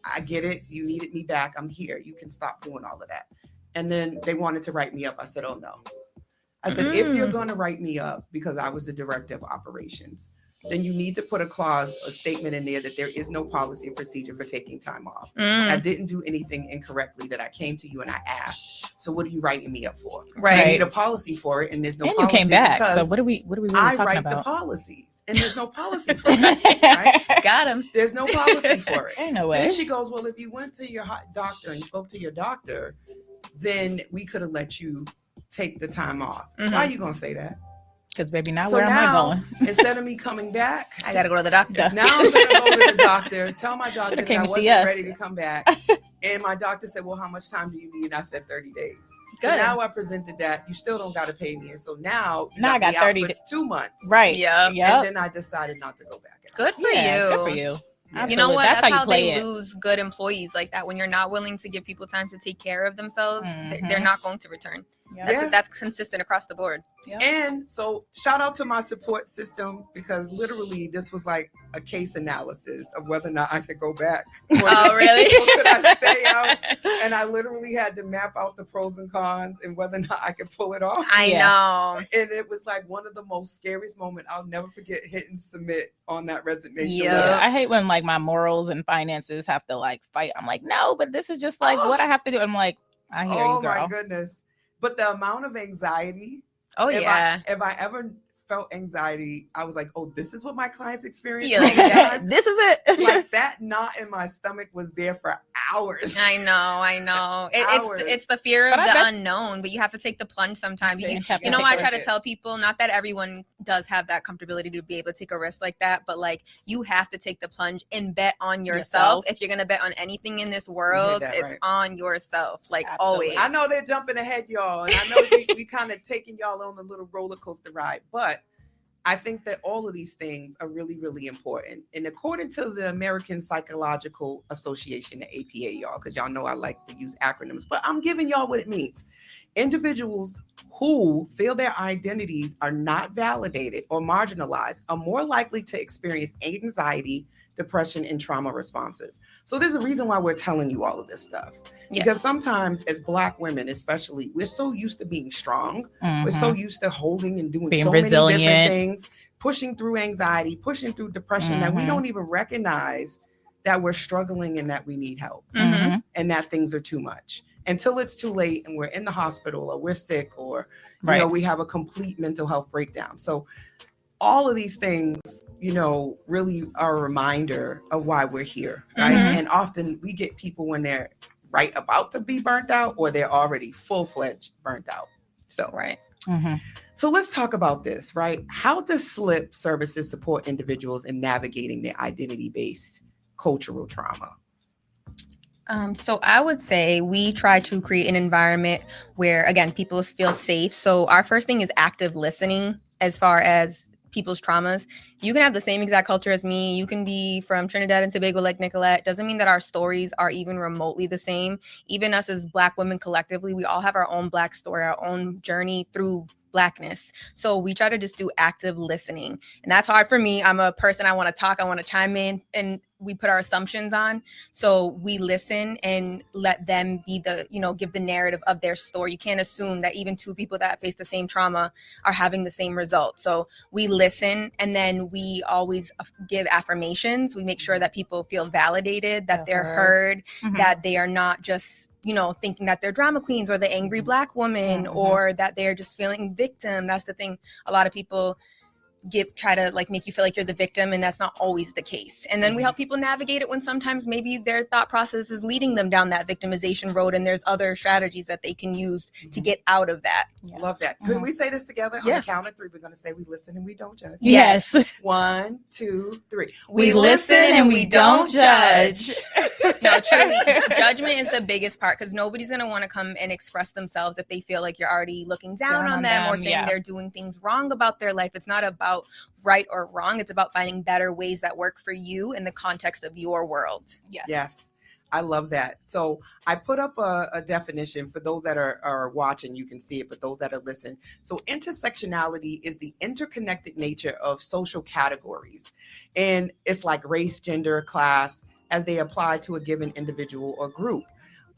I get it. You needed me back. I'm here. You can stop doing all of that. And then they wanted to write me up. I said, oh no. I said, if you're going to write me up because I was the director of operations, then you need to put a statement in there that there is no policy or procedure for taking time off. I didn't do anything incorrectly, that I came to you and I asked. So what are you writing me up for? Right. You need a policy for it, and there's no And policy. you came back. Because So what are we really I talking write about? the policies, and there's no policy for it. Right? Got him. There's no policy for it. Ain't no way. Then she goes, well, if you went to your doctor and spoke to your doctor, then we could have let you take the time off. Why are you gonna say that? Because baby, now So where am I now, going? instead of me coming back, I gotta go to the doctor. now I'm gonna go to the doctor, tell my doctor that came I to see wasn't us. ready to come back. And my doctor said, well, how much time do you need? And I said 30 days. So Good. now I presented that. You still don't got to pay me. And so now Now I got me out 30 for 2 months. Right. Yep. Yep. And then I decided not to go back. Good for Yeah, you. Good for you. Yeah. You Absolutely. know what? That's how you how play they it. lose good employees like that. When you're not willing to give people time to take care of themselves, they're not going to return. Yep. That's consistent across the board. Yep. And so shout out to my support system, because literally this was like a case analysis of whether or not I could go back. Oh, really? Or could I stay out? And I literally had to map out the pros and cons and whether or not I could pull it off. I know. And it was like one of the most scariest moments. I'll never forget hitting submit on that resignation Yeah. letter. I hate when like my morals and finances have to like fight. I'm like, no, but this is just like what I have to do. I'm like, I hear you, girl. My goodness. But the amount of anxiety. Oh, yeah. If I ever felt anxiety, I was like, oh, this is what my clients experience. Yeah, all the time. This is it. Like that knot in my stomach was there for hours. I know. Hours. It's the fear But of I the bet- unknown, but you have to take the plunge sometimes. You You have to know, take I the try to risk. tell people, not that everyone does have that comfortability to be able to take a risk like that, but like you have to take the plunge and bet on yourself. If you're going to bet on anything in this world, that it's right. on yourself. Like Absolutely. always. I know they're jumping ahead, y'all. And I know we kind of taking y'all on a little roller coaster ride, but I think that all of these things are really, really important. And according to the American Psychological Association, the APA, y'all, because y'all know I like to use acronyms, but I'm giving y'all what it means. Individuals who feel their identities are not validated or marginalized are more likely to experience anxiety, depression, and trauma responses. So there's a reason why we're telling you all of this stuff. Yes. Because sometimes as Black women, especially, we're so used to being strong. We're so used to holding and doing Being so many resilient. different things, pushing through anxiety, pushing through depression, that we don't even recognize that we're struggling and that we need help and that things are too much until it's too late and we're in the hospital or we're sick or, you know, we have a complete mental health breakdown. So all of these things, you know, really are a reminder of why we're here, right? And often we get people when they're right about to be burnt out or they're already full-fledged burnt out. So, Right. So let's talk about this, right? How does SLIPServices support individuals in navigating their identity-based cultural trauma? So I would say we try to create an environment where, again, people feel safe. So our first thing is active listening as far as people's traumas. You can have the same exact culture as me. You can be from Trinidad and Tobago like Nicolette. Doesn't mean that our stories are even remotely the same. Even us as Black women collectively, we all have our own Black story, our own journey through Blackness. So we try to just do active listening. And that's hard for me. I'm a person, I want to talk, I want to chime in, and we put our assumptions on. So we listen and let them be the, you know, give the narrative of their story. You can't assume that even two people that face the same trauma are having the same result. So we listen, and then we always give affirmations. We make sure that people feel validated, that they're heard, that they are not just, you know, thinking that they're drama queens or the angry Black woman, or that they're just feeling victim. That's the thing. A lot of people try to like make you feel like you're the victim, and that's not always the case. And then we help people navigate it when sometimes maybe their thought process is leading them down that victimization road, and there's other strategies that they can use to get out of that. Love that. Could we say this together? On the count of three, we're going to say we listen and we don't judge. Yes. 1, 2, 3. We listen and we don't judge. No, truly, judgment is the biggest part, because nobody's going to want to come and express themselves if they feel like you're already looking down on them or saying they're doing things wrong about their life. It's not about right or wrong. It's about finding better ways that work for you in the context of your world. Yes. I love that. So I put up a definition for those that are watching. You can see it, but those that are listening. So intersectionality is the interconnected nature of social categories. And it's like race, gender, class, as they apply to a given individual or group.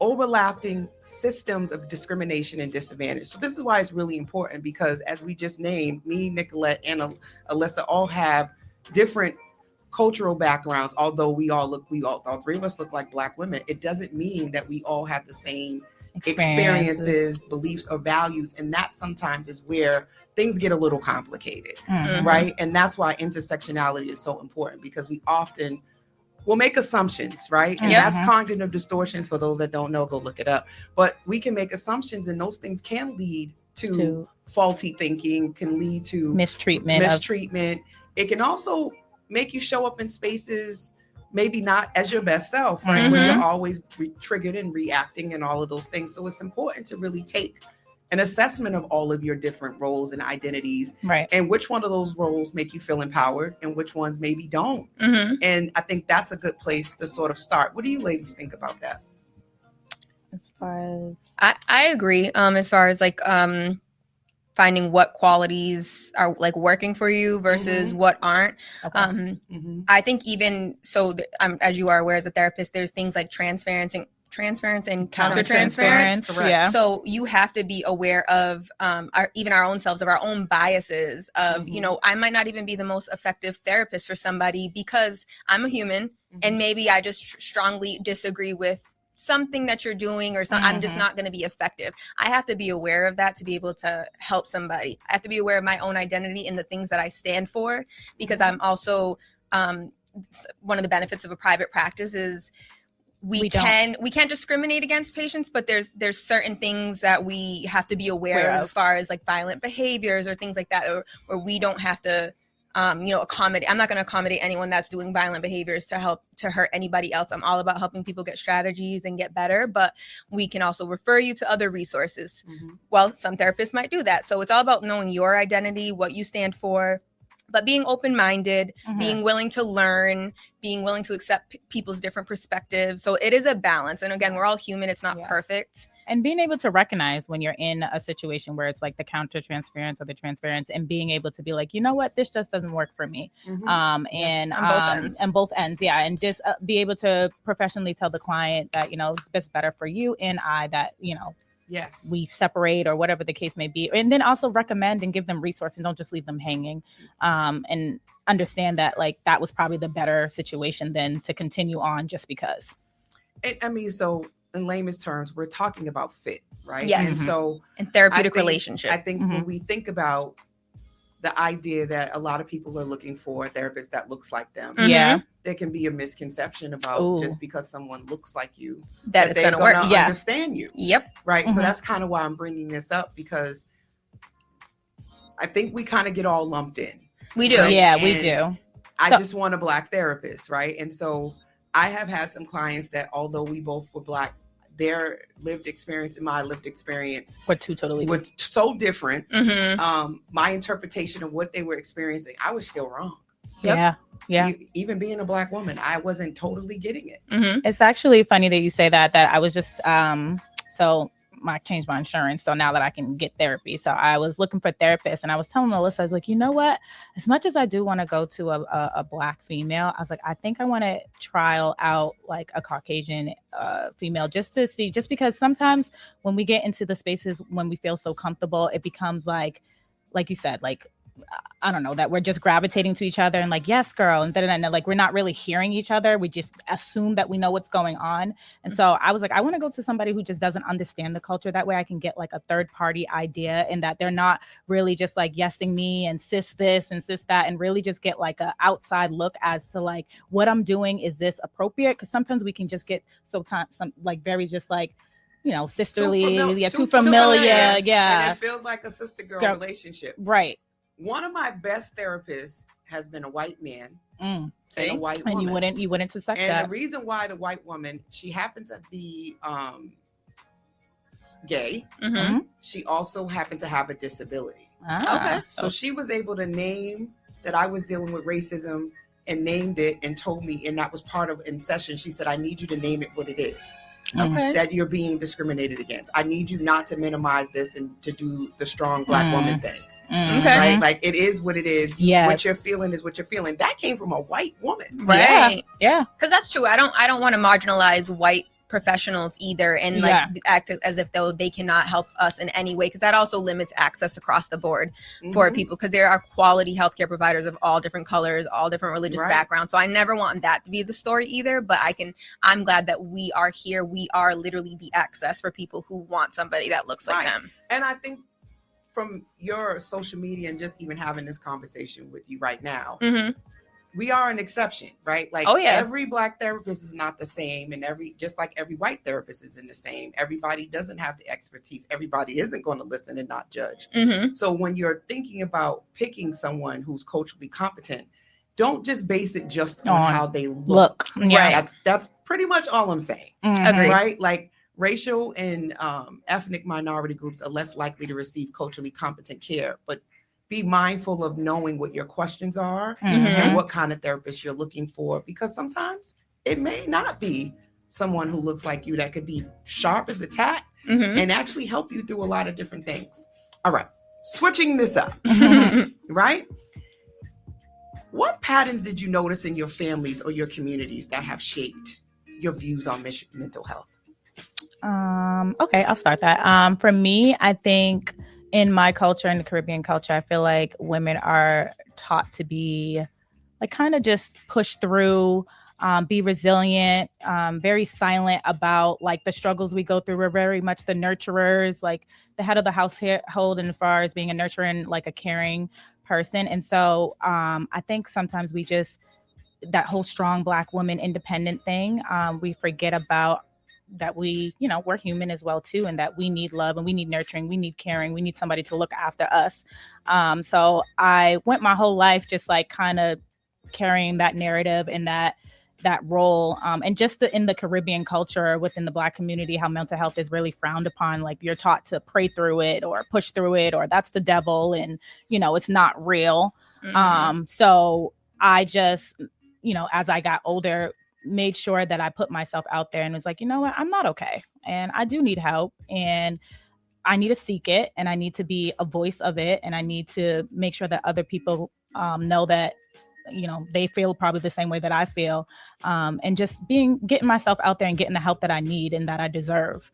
Overlapping systems of discrimination and disadvantage. So this is why it's really important, because as we just named, me, Nicolette, and Allysa all have different cultural backgrounds, although all three of us look like Black women, it doesn't mean that we all have the same experiences, beliefs, or values. And that sometimes is where things get a little complicated, right? And that's why intersectionality is so important, because we often will make assumptions, right? And that's cognitive distortions. For those that don't know, go look it up. But we can make assumptions, and those things can lead to faulty thinking, can lead to mistreatment. It can also make you show up in spaces maybe not as your best self, right? Where you're always triggered and reacting and all of those things. So it's important to really take an assessment of all of your different roles and identities, right? And which one of those roles make you feel empowered and which ones maybe don't. And I think that's a good place to sort of start. What do you ladies think about that? As far as I agree. As far as like finding what qualities are like working for you versus what aren't. I think even so, as you are aware as a therapist, there's things like transference and countertransference. Yeah. So you have to be aware of our own selves, of our own biases, of, you know, I might not even be the most effective therapist for somebody because I'm a human and maybe I just strongly disagree with something that you're doing or something. I'm just not going to be effective. I have to be aware of that to be able to help somebody. I have to be aware of my own identity and the things that I stand for, because I'm also one of the benefits of a private practice is we can't discriminate against patients, but there's certain things that we have to be aware of as far as like violent behaviors or things like that, or we don't have to accommodate. I'm not going to accommodate anyone that's doing violent behaviors to hurt anybody else. I'm all about helping people get strategies and get better, but we can also refer you to other resources. Well, some therapists might do that. So it's all about knowing your identity, what you stand for, but being open-minded, being willing to learn, being willing to accept people's different perspectives. So it is a balance. And again, we're all human. It's not perfect. And being able to recognize when you're in a situation where it's like the counter-transference or the transference, and being able to be like, you know what, this just doesn't work for me. And both ends. Yeah. And just be able to professionally tell the client that, you know, it's better for you and I that, you know, we separate or whatever the case may be. And then also recommend and give them resources. Don't just leave them hanging, and understand that like that was probably the better situation than to continue on just because. So in layman's terms, we're talking about fit, right? Yes. And so and therapeutic relationship. I think when we think about the idea that a lot of people are looking for a therapist that looks like them. There can be a misconception about just because someone looks like you that it's going to work. Understand you. Right. So that's kind of why I'm bringing this up, because I think we kind of get all lumped in. We do. Right? Yeah, and we do. I just want a Black therapist. Right. And so I have had some clients that, although we both were Black, their lived experience and my lived experience were so different. My interpretation of what they were experiencing, I was still wrong. Yeah. Even being a Black woman, I wasn't totally getting it. It's actually funny that you say that I was just, I changed my insurance. So now that I can get therapy. So I was looking for therapists, and I was telling Allysa, I was like, you know what, as much as I do want to go to a Black female, I was like, I think I want to trial out like a Caucasian female just to see, just because sometimes when we get into the spaces, when we feel so comfortable, it becomes like you said, like, I don't know, that we're just gravitating to each other and like, yes, girl. And then like, we're not really hearing each other. We just assume that we know what's going on. And so I was like, I want to go to somebody who just doesn't understand the culture. That way I can get like a third party idea, and that they're not really just like yesing me and sis this and sis that, and really just get like a outside look as to like what I'm doing. Is this appropriate? Because sometimes we can just get very just like, you know, sisterly, too familiar. Yeah. And it feels like a sister girl relationship. Right. One of my best therapists has been a white man and a white woman. And you wouldn't suspect that. And the reason why the white woman, she happened to be gay. She also happened to have a disability. Okay. So she was able to name that I was dealing with racism and named it and told me, and that was part of in session. She said, I need you to name it what it is. That you're being discriminated against. I need you not to minimize this and to do the strong Black woman thing. Right? Like, it is what it is. What you're feeling is what you're feeling. That came from a white woman. Right. Yeah. Because that's true. I don't want to marginalize white professionals either, and like act as if though they cannot help us in any way, because that also limits access across the board for people, because there are quality healthcare providers of all different colors, all different religious backgrounds. So I never want that to be the story either, but I'm glad that we are here. We are literally the access for people who want somebody that looks like them. And I think from your social media and just even having this conversation with you right now, we are an exception, right? Like every Black therapist is not the same, and just like every white therapist isn't the same. Everybody doesn't have the expertise. Everybody isn't going to listen and not judge. So when you're thinking about picking someone who's culturally competent, don't just base it just on how they look. Right. That's pretty much all I'm saying. Agreed. Right? Like racial and ethnic minority groups are less likely to receive culturally competent care, but be mindful of knowing what your questions are and what kind of therapist you're looking for, because sometimes it may not be someone who looks like you that could be sharp as a tack and actually help you through a lot of different things. All right, switching this up, right? What patterns did you notice in your families or your communities that have shaped your views on mental health? Okay, I'll start that. For me, I think in my culture, in the Caribbean culture, I feel like women are taught to be like kind of just push through, be resilient, very silent about like the struggles we go through. We're very much the nurturers, like the head of the household, and as far as being a nurturing, like a caring person. And so I think sometimes we just, that whole strong Black woman independent thing, we forget about that we, we're human as well too, and that we need love and we need nurturing, we need caring, we need somebody to look after us. So I went my whole life just like kind of carrying that narrative and that role. And just in the Caribbean culture within the Black community, how mental health is really frowned upon. Like you're taught to pray through it or push through it, or that's the devil and, it's not real. So I just, as I got older, made sure that I put myself out there and was like, you know what, I'm not okay. And I do need help, and I need to seek it, and I need to be a voice of it. And I need to make sure that other people know that, they feel probably the same way that I feel. And just getting myself out there and getting the help that I need and that I deserve.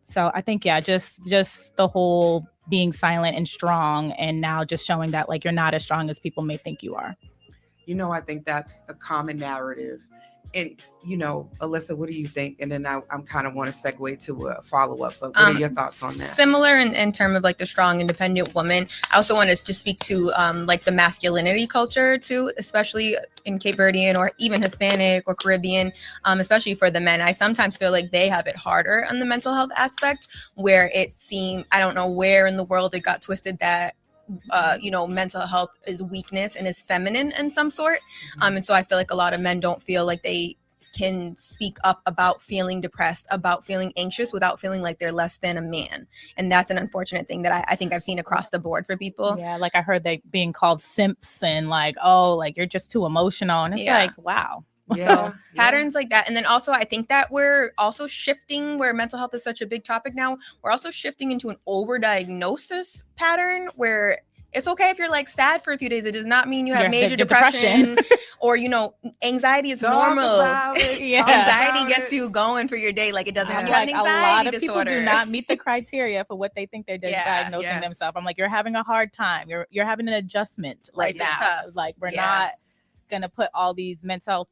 So I think, just the whole being silent and strong, and now just showing that like, you're not as strong as people may think you are. I think that's a common narrative. And, Allysa, what do you think? And then I'm kind of want to segue to a follow-up, but what are your thoughts on that? Similar in terms of like the strong, independent woman. I also want to just speak to like the masculinity culture too, especially in Cape Verdean or even Hispanic or Caribbean, especially for the men. I sometimes feel like they have it harder on the mental health aspect, where it seemed, I don't know where in the world it got twisted that mental health is weakness and is feminine in some sort. And so I feel like a lot of men don't feel like they can speak up about feeling depressed, about feeling anxious, without feeling like they're less than a man. And that's an unfortunate thing that I think I've seen across the board for people. Yeah, like I heard they being called simps and like, oh, like you're just too emotional. And it's like, wow. So patterns like that. And then also I think that we're also shifting, where mental health is such a big topic now, we're also shifting into an overdiagnosis pattern where it's okay if you're like sad for a few days. It does not mean you have major depression or, anxiety is normal. Anxiety gets you going for your day. Like it doesn't have an anxiety disorder. A lot of people do not meet the criteria for what they think they're diagnosing themselves. I'm like, you're having a hard time. You're having an adjustment right now. Like we're not going to put all these mental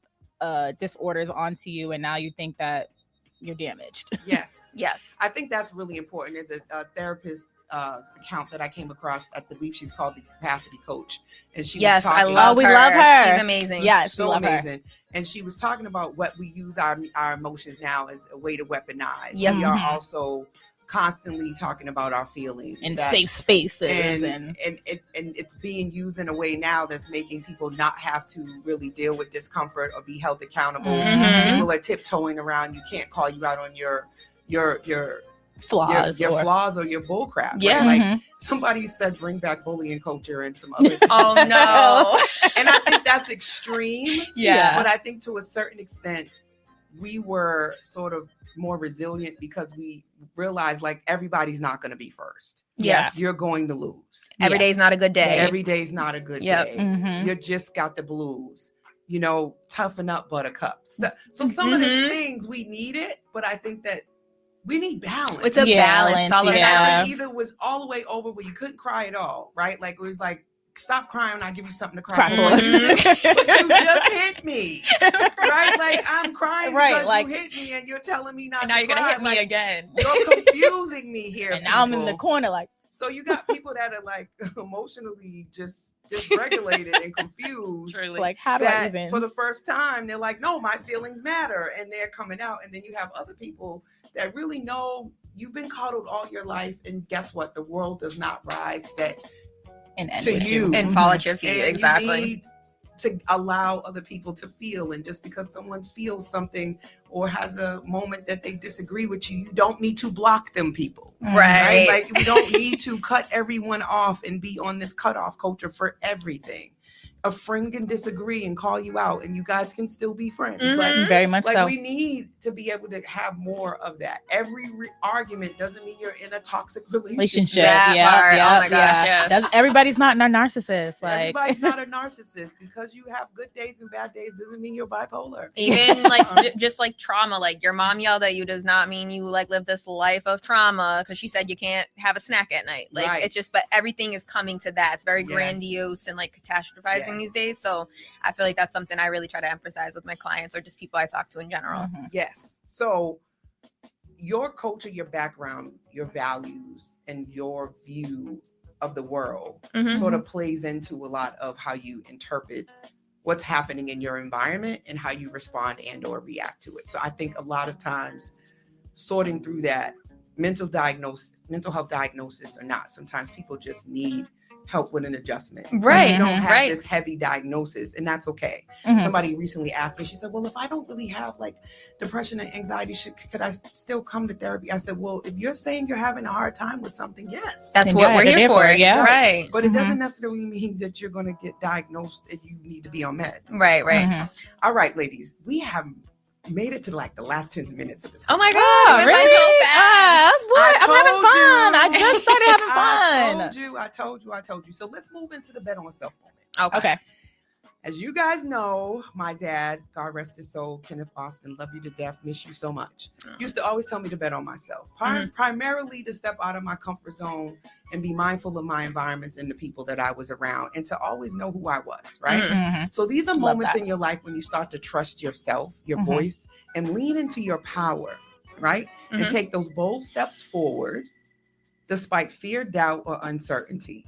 disorders onto you, and now you think that you're damaged. Yes. I think that's really important. There's a therapist account that I came across. I believe she's called the Capacity Coach, and she was talking. We love her. She's amazing. Yes, so amazing. And she was talking about what we use our emotions now as a way to weaponize. We are also constantly talking about our feelings in safe spaces, and it's being used in a way now that's making people not have to really deal with discomfort or be held accountable. People are tiptoeing around. You can't call you out on your flaws, your flaws or your bull crap. Right? Like somebody said, bring back bullying culture and some other things. Oh no. And I think that's extreme. But I think to a certain extent we were sort of more resilient because we realized like everybody's not going to be first. You're going to lose. Every day's not a good day. Every day's not a good day. You just got the blues. toughen up, buttercup. So some of the things we needed, but I think that we need balance. It's a balance. It's all And about I think either it was all the way over where you couldn't cry at all, right? Like it was like, stop crying, I'll give you something to cry for. But you just hit me, right? Like I'm crying because you hit me and you're telling me not to cry. And now you're going to hit me again. You're confusing me here. And now I'm in the corner like. So you got people that are like emotionally just dysregulated and confused. Truly. Like, how do I even? For the first time, they're like, no, my feelings matter. And they're coming out. And then you have other people that really know you've been coddled all your life. And guess what? The world does not rise, set to you. And fall at your feet. And exactly. You need to allow other people to feel. And just because someone feels something or has a moment that they disagree with you, you don't need to block them, people. Right. Like we don't need to cut everyone off and be on this cutoff culture for everything. A friend can disagree and call you out and you guys can still be friends. Very much so. We need to be able to have more of that. Every argument doesn't mean you're in a toxic relationship. Oh my gosh, yes. Everybody's not a narcissist. Like everybody's not a narcissist. Because you have good days and bad days doesn't mean you're bipolar. Even like just like trauma, like your mom yelled at you does not mean you like live this life of trauma because she said you can't have a snack at night. Like it's just, but everything is coming to that. It's very grandiose and like catastrophizing these days. So I feel like that's something I really try to emphasize with my clients or just people I talk to in general. Yes. So your culture, your background, your values, and your view of the world sort of plays into a lot of how you interpret what's happening in your environment and how you respond and or react to it. So I think a lot of times sorting through that mental health diagnosis or not, sometimes people just need help with an adjustment. Right. You don't have this heavy diagnosis, and that's okay. Somebody recently asked me, she said, well, if I don't really have like depression and anxiety, could I still come to therapy? I said, well, if you're saying you're having a hard time with something, yes. That's what we're here for. Yeah. Right. But it doesn't necessarily mean that you're going to get diagnosed and you need to be on meds. Right. All right, ladies, we have made it to like the last 10 minutes of this. Oh my God. Really? So fast. I'm having fun. I just started having fun. I told you. So let's move into the bet on self moment. Okay. As you guys know, my dad, God rest his soul, Kenneth Boston, love you to death, miss you so much, used to always tell me to bet on myself, primarily to step out of my comfort zone and be mindful of my environments and the people that I was around and to always know who I was, right? So these are moments in your life when you start to trust yourself, your voice, and lean into your power, right? And take those bold steps forward despite fear, doubt, or uncertainty.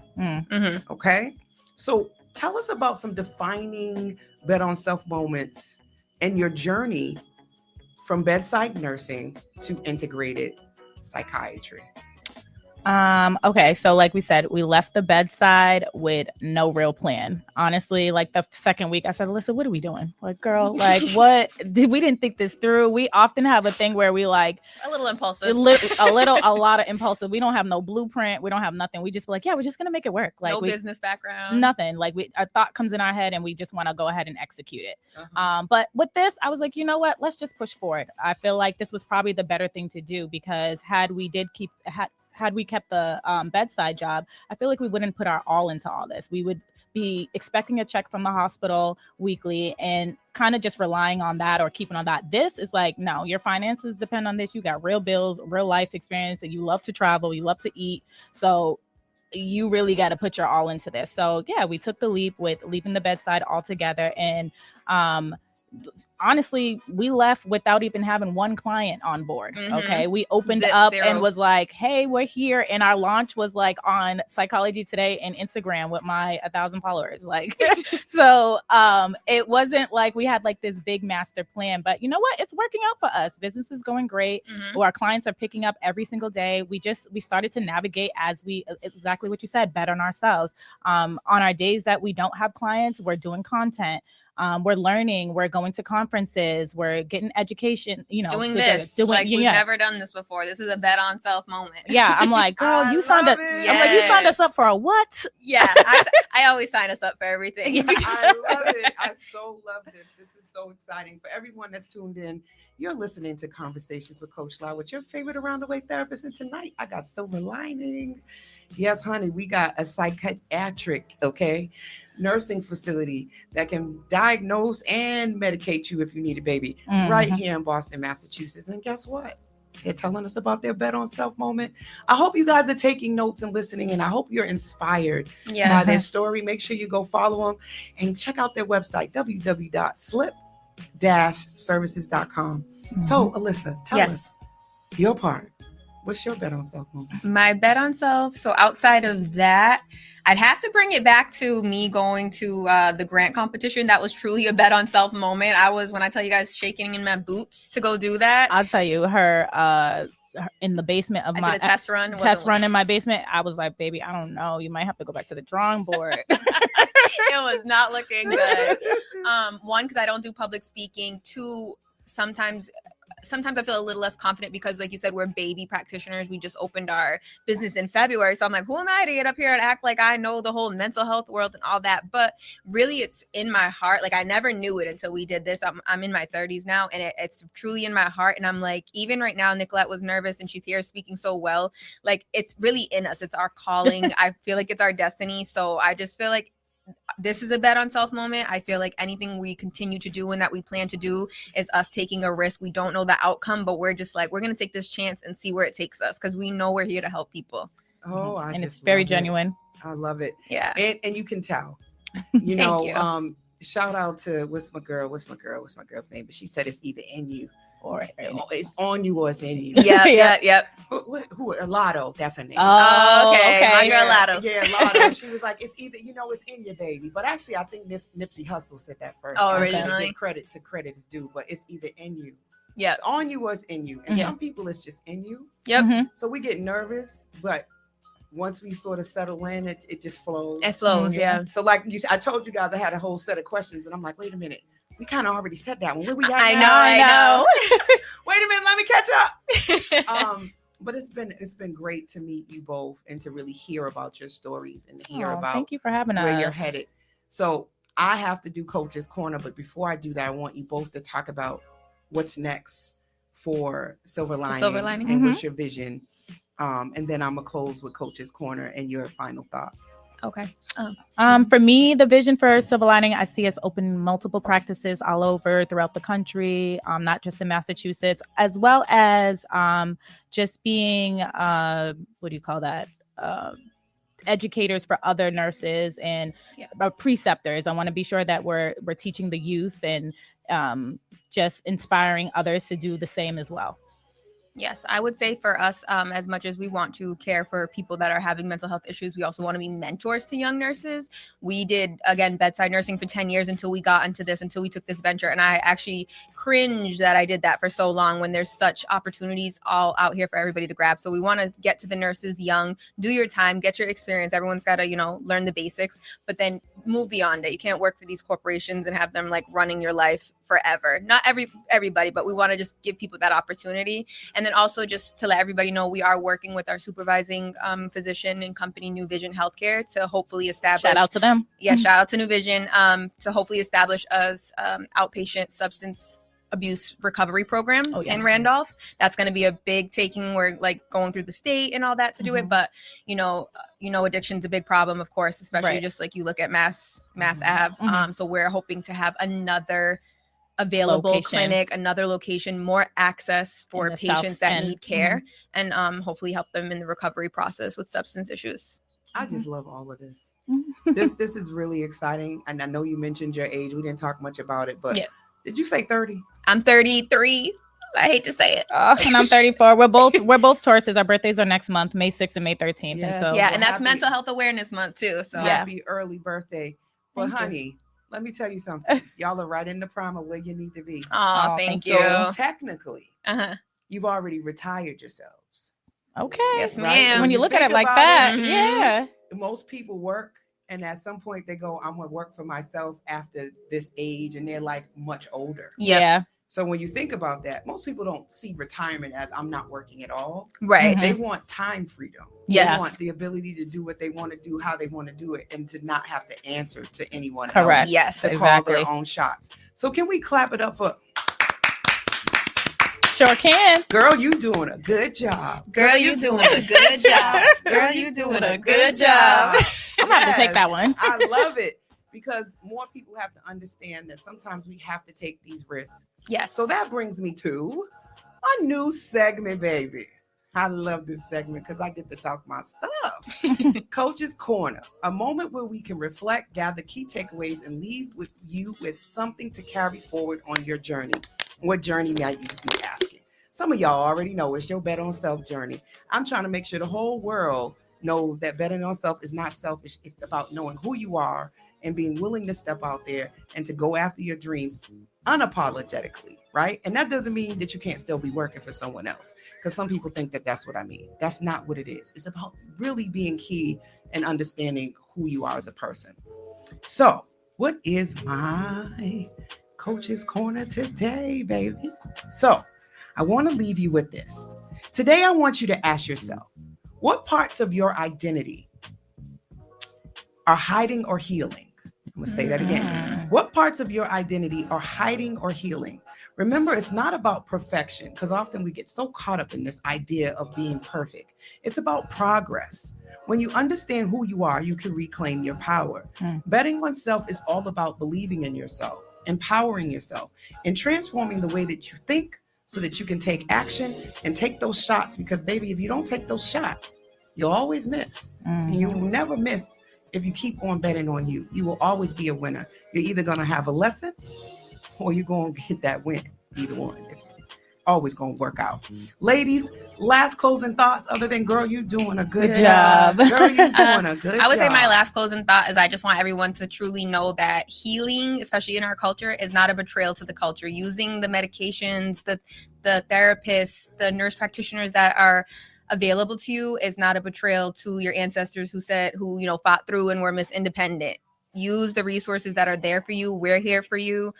Okay? So tell us about some defining bet on self moments and your journey from bedside nursing to integrated psychiatry. Okay, so like we said, we left the bedside with no real plan. Honestly, like the second week, I said, Allysa, what are we doing? Like, girl, like what? We didn't think this through. We often have a thing where we like a little impulsive, a lot of impulsive. We don't have no blueprint. We don't have nothing. We just be like, yeah, we're just gonna make it work. Like no business background, nothing. Like a thought comes in our head and we just want to go ahead and execute it. But with this, I was like, you know what? Let's just push forward. I feel like this was probably the better thing to do because had we kept the bedside job, I feel like we wouldn't put our all into all this. We would be expecting a check from the hospital weekly and kind of just relying on that or keeping on that. This is like, no, your finances depend on this. You got real bills, real life experience, and you love to travel, you love to eat. So you really got to put your all into this. So yeah, we took the leap with leaving the bedside altogether. And honestly, we left without even having one client on board. Okay, we opened up and was like, hey, we're here, and our launch was like on Psychology Today and Instagram with my 1,000 followers. Like so it wasn't like we had like this big master plan, but you know what, it's working out for us. Business is going great. Our clients are picking up every single day. We started to navigate as we, exactly what you said, bet on ourselves. On our days that we don't have clients, we're doing content. We're learning, we're going to conferences, we're getting education, you know, doing we've never done this before. This is a bet on self moment. Yeah. I'm like, girl, you signed us up for a what? Yeah. I always sign us up for everything. I love it. I so love this. This is so exciting. For everyone that's tuned in, you're listening to Conversations with Coach Lau with your favorite around the way therapist. And tonight I got Silver Lining. Yes, honey, we got a psychiatric, okay? nursing facility that can diagnose and medicate you if you need a baby Mhm. right here in Boston, Massachusetts. And guess what? They're telling us about their bet on self moment. I hope you guys are taking notes and listening, and I hope you're inspired by their story. Make sure you go follow them and check out their website, www.slip-services.com. So, Allysa, tell us your part. What's your bet on self moment? My bet on self. So outside of that, I'd have to bring it back to me going to the grant competition. That was truly a bet on self moment. I was, when I tell you guys, shaking in my boots to go do that. I'll tell you, her in the basement of my did a test run. Test run in my basement. I was like, baby, I don't know. You might have to go back to the drawing board. It was not looking good. One, because I don't do public speaking. Two, sometimes I feel a little less confident because, like you said, we're baby practitioners. We just opened our business in February. So I'm like, who am I to get up here and act like I know the whole mental health world and all that? But really, it's in my heart. Like, I never knew it until we did this. I'm in my 30s now, and it's truly in my heart. And I'm like, even right now, Nicolette was nervous and she's here speaking so well. Like, it's really in us. It's our calling. I feel like it's our destiny. So I just feel like this is a bet on self moment. I feel like anything we continue to do and that we plan to do is us taking a risk. We don't know the outcome, but we're just like, we're going to take this chance and see where it takes us because we know we're here to help people. Oh, and it's very genuine. I love it. Yeah. And you can tell, you know, you. Shout out to what's my girl's name? But she said it's either in you or it's on you or it's in you. Yep. Who Lotto, that's her name. Oh, okay. My girl Lotto. Yeah, Lotto. She was like, it's either, you know, it's in your baby. But actually, I think this Nipsey Hussle said that first. Oh, originally. Give credit to credit is due, but it's either in you. Yeah. It's on you or it's in you. And some people, it's just in you. Yep. Mm-hmm. So we get nervous, but once we sort of settle in, it just flows. It flows, yeah. So like I told you guys, I had a whole set of questions, and I'm like, wait a minute. We kind of already said that one. Where we at I now? know. Wait a minute, let me catch up. But it's been great to meet you both and to really hear about your stories and hear about thank you for having where us. you're headed. So I have to do Coach's Corner, but before I do that, I want you both to talk about what's next for Silver Lining and what's your vision. And then I'm gonna close with Coach's Corner and your final thoughts. Okay. For me, the vision for Silver Lining, I see us open multiple practices all over throughout the country, not just in Massachusetts, as well as just being educators for other nurses and preceptors. I want to be sure that we're teaching the youth and just inspiring others to do the same as well. Yes, I would say for us, as much as we want to care for people that are having mental health issues, we also want to be mentors to young nurses. We did, again, bedside nursing for 10 years until we got into this, until we took this venture. And I actually cringe that I did that for so long when there's such opportunities all out here for everybody to grab. So we want to get to the nurses young, do your time, get your experience. Everyone's got to, learn the basics, but then move beyond it. You can't work for these corporations and have them like running your life forever. Not everybody, but we want to just give people that opportunity. And then also just to let everybody know, we are working with our supervising physician and company, New Vision Healthcare, to hopefully establish. Shout out to them. Yeah, shout out to New Vision to hopefully establish a outpatient substance abuse recovery program in Randolph. That's going to be a big taking. We're like going through the state and all that to do it, but addiction's a big problem, of course, especially just like you look at Mass Ave. So we're hoping to have another available clinic, another location, more access for patients that need care, and hopefully help them in the recovery process with substance issues. I just love all of this. This is really exciting. And I know you mentioned your age. We didn't talk much about it, but did you say 30? I'm 33. I hate to say it. And I'm 34. We're both Tauruses. Our birthdays are next month, May 6th and May 13th. Yes. And so and that's Mental Health Awareness Month too. So happy early birthday. Well, honey, let me tell you something. Y'all are right in the prime of where you need to be. Oh, thank you. So technically, you've already retired yourselves. Okay. Yes, ma'am. When you look at it like that, most people work, and at some point they go, I'm gonna work for myself after this age, and they're like much older. Yeah. So when you think about that, most people don't see retirement as I'm not working at all. Right. They want time freedom. Yes. They want the ability to do what they want to do, how they want to do it, and to not have to answer to anyone Correct. else. Yes, to call their own shots. So can we clap it up for? Sure can. Girl, you doing a good job. Girl, you doing a good job. Girl, you doing a good job. I'm gonna have to take that one. I love it. because more people have to understand that sometimes we have to take these risks. Yes. So that brings me to a new segment, baby. I love this segment because I get to talk my stuff. Coach's Corner, a moment where we can reflect, gather key takeaways, and leave with you with something to carry forward on your journey. What journey might you be asking? Some of y'all already know it's your bet on self journey. I'm trying to make sure the whole world knows that betting on self is not selfish. It's about knowing who you are and being willing to step out there and to go after your dreams unapologetically, right? And that doesn't mean that you can't still be working for someone else, because some people think that that's what I mean. That's not what it is. It's about really being key and understanding who you are as a person. So what is my Coach's Corner today, baby? So I want to leave you with this. Today, I want you to ask yourself, what parts of your identity are hiding or healing? I'm going to say that again. What parts of your identity are hiding or healing? Remember, it's not about perfection, because often we get so caught up in this idea of being perfect. It's about progress. When you understand who you are, you can reclaim your power. Betting on self is all about believing in yourself, empowering yourself, and transforming the way that you think so that you can take action and take those shots. Because, baby, if you don't take those shots, you'll always miss. And you will never miss if you keep on betting on you. You will always be a winner. You're either going to have a lesson or you're going to get that win. Either one. It's always going to work out. Ladies, last closing thoughts other than, girl, you're doing a good job. Girl, you're doing a good job. I would say my last closing thought is I just want everyone to truly know that healing, especially in our culture, is not a betrayal to the culture. Using the medications, the therapists, the nurse practitioners that are available to you is not a betrayal to your ancestors who fought through and were Miss Independent. Use the resources that are there for you. We're here for you.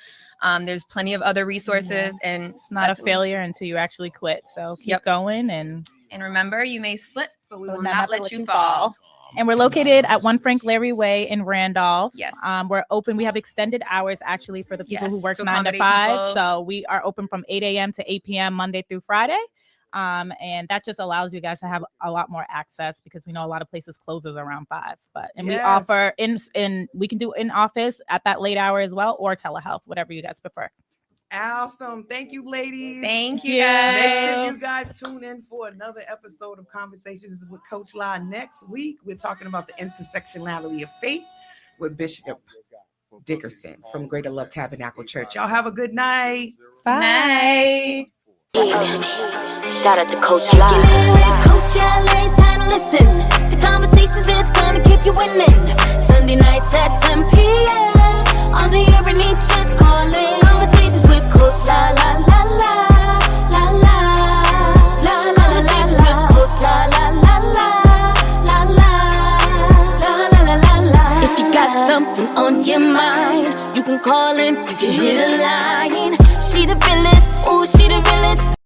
There's plenty of other resources, and it's not a failure until you actually quit. So keep going, and remember, you may slip, but we will not let you fall. And we're located at 1 Frank Larry Way in Randolph. Yes. We're open. We have extended hours actually for the people who work to 9 to 5. people. So we are open from 8 a.m. to 8 p.m. Monday through Friday. And that just allows you guys to have a lot more access, because we know a lot of places closes around 5. We offer we can do in office at that late hour as well, or telehealth, whatever you guys prefer. Awesome. Thank you, ladies. Thank you, guys. Make sure you guys tune in for another episode of Conversations with Coach Lai next week. We're talking about the intersectionality of faith with Bishop Dickerson from Greater Love Tabernacle Church. Y'all have a good night. Bye. Shout out to Coach Lai. With Coach LA, it's time to listen to conversations that's gonna keep you winning. Sunday nights at 10 p.m. on the Urban Heat, just call it Conversations with Coach La La La La La La La La. Conversations with Coach La La La La La La La La La La. If you got something on your mind, you can call him, you can hit a line. She the realest, ooh, she the realest.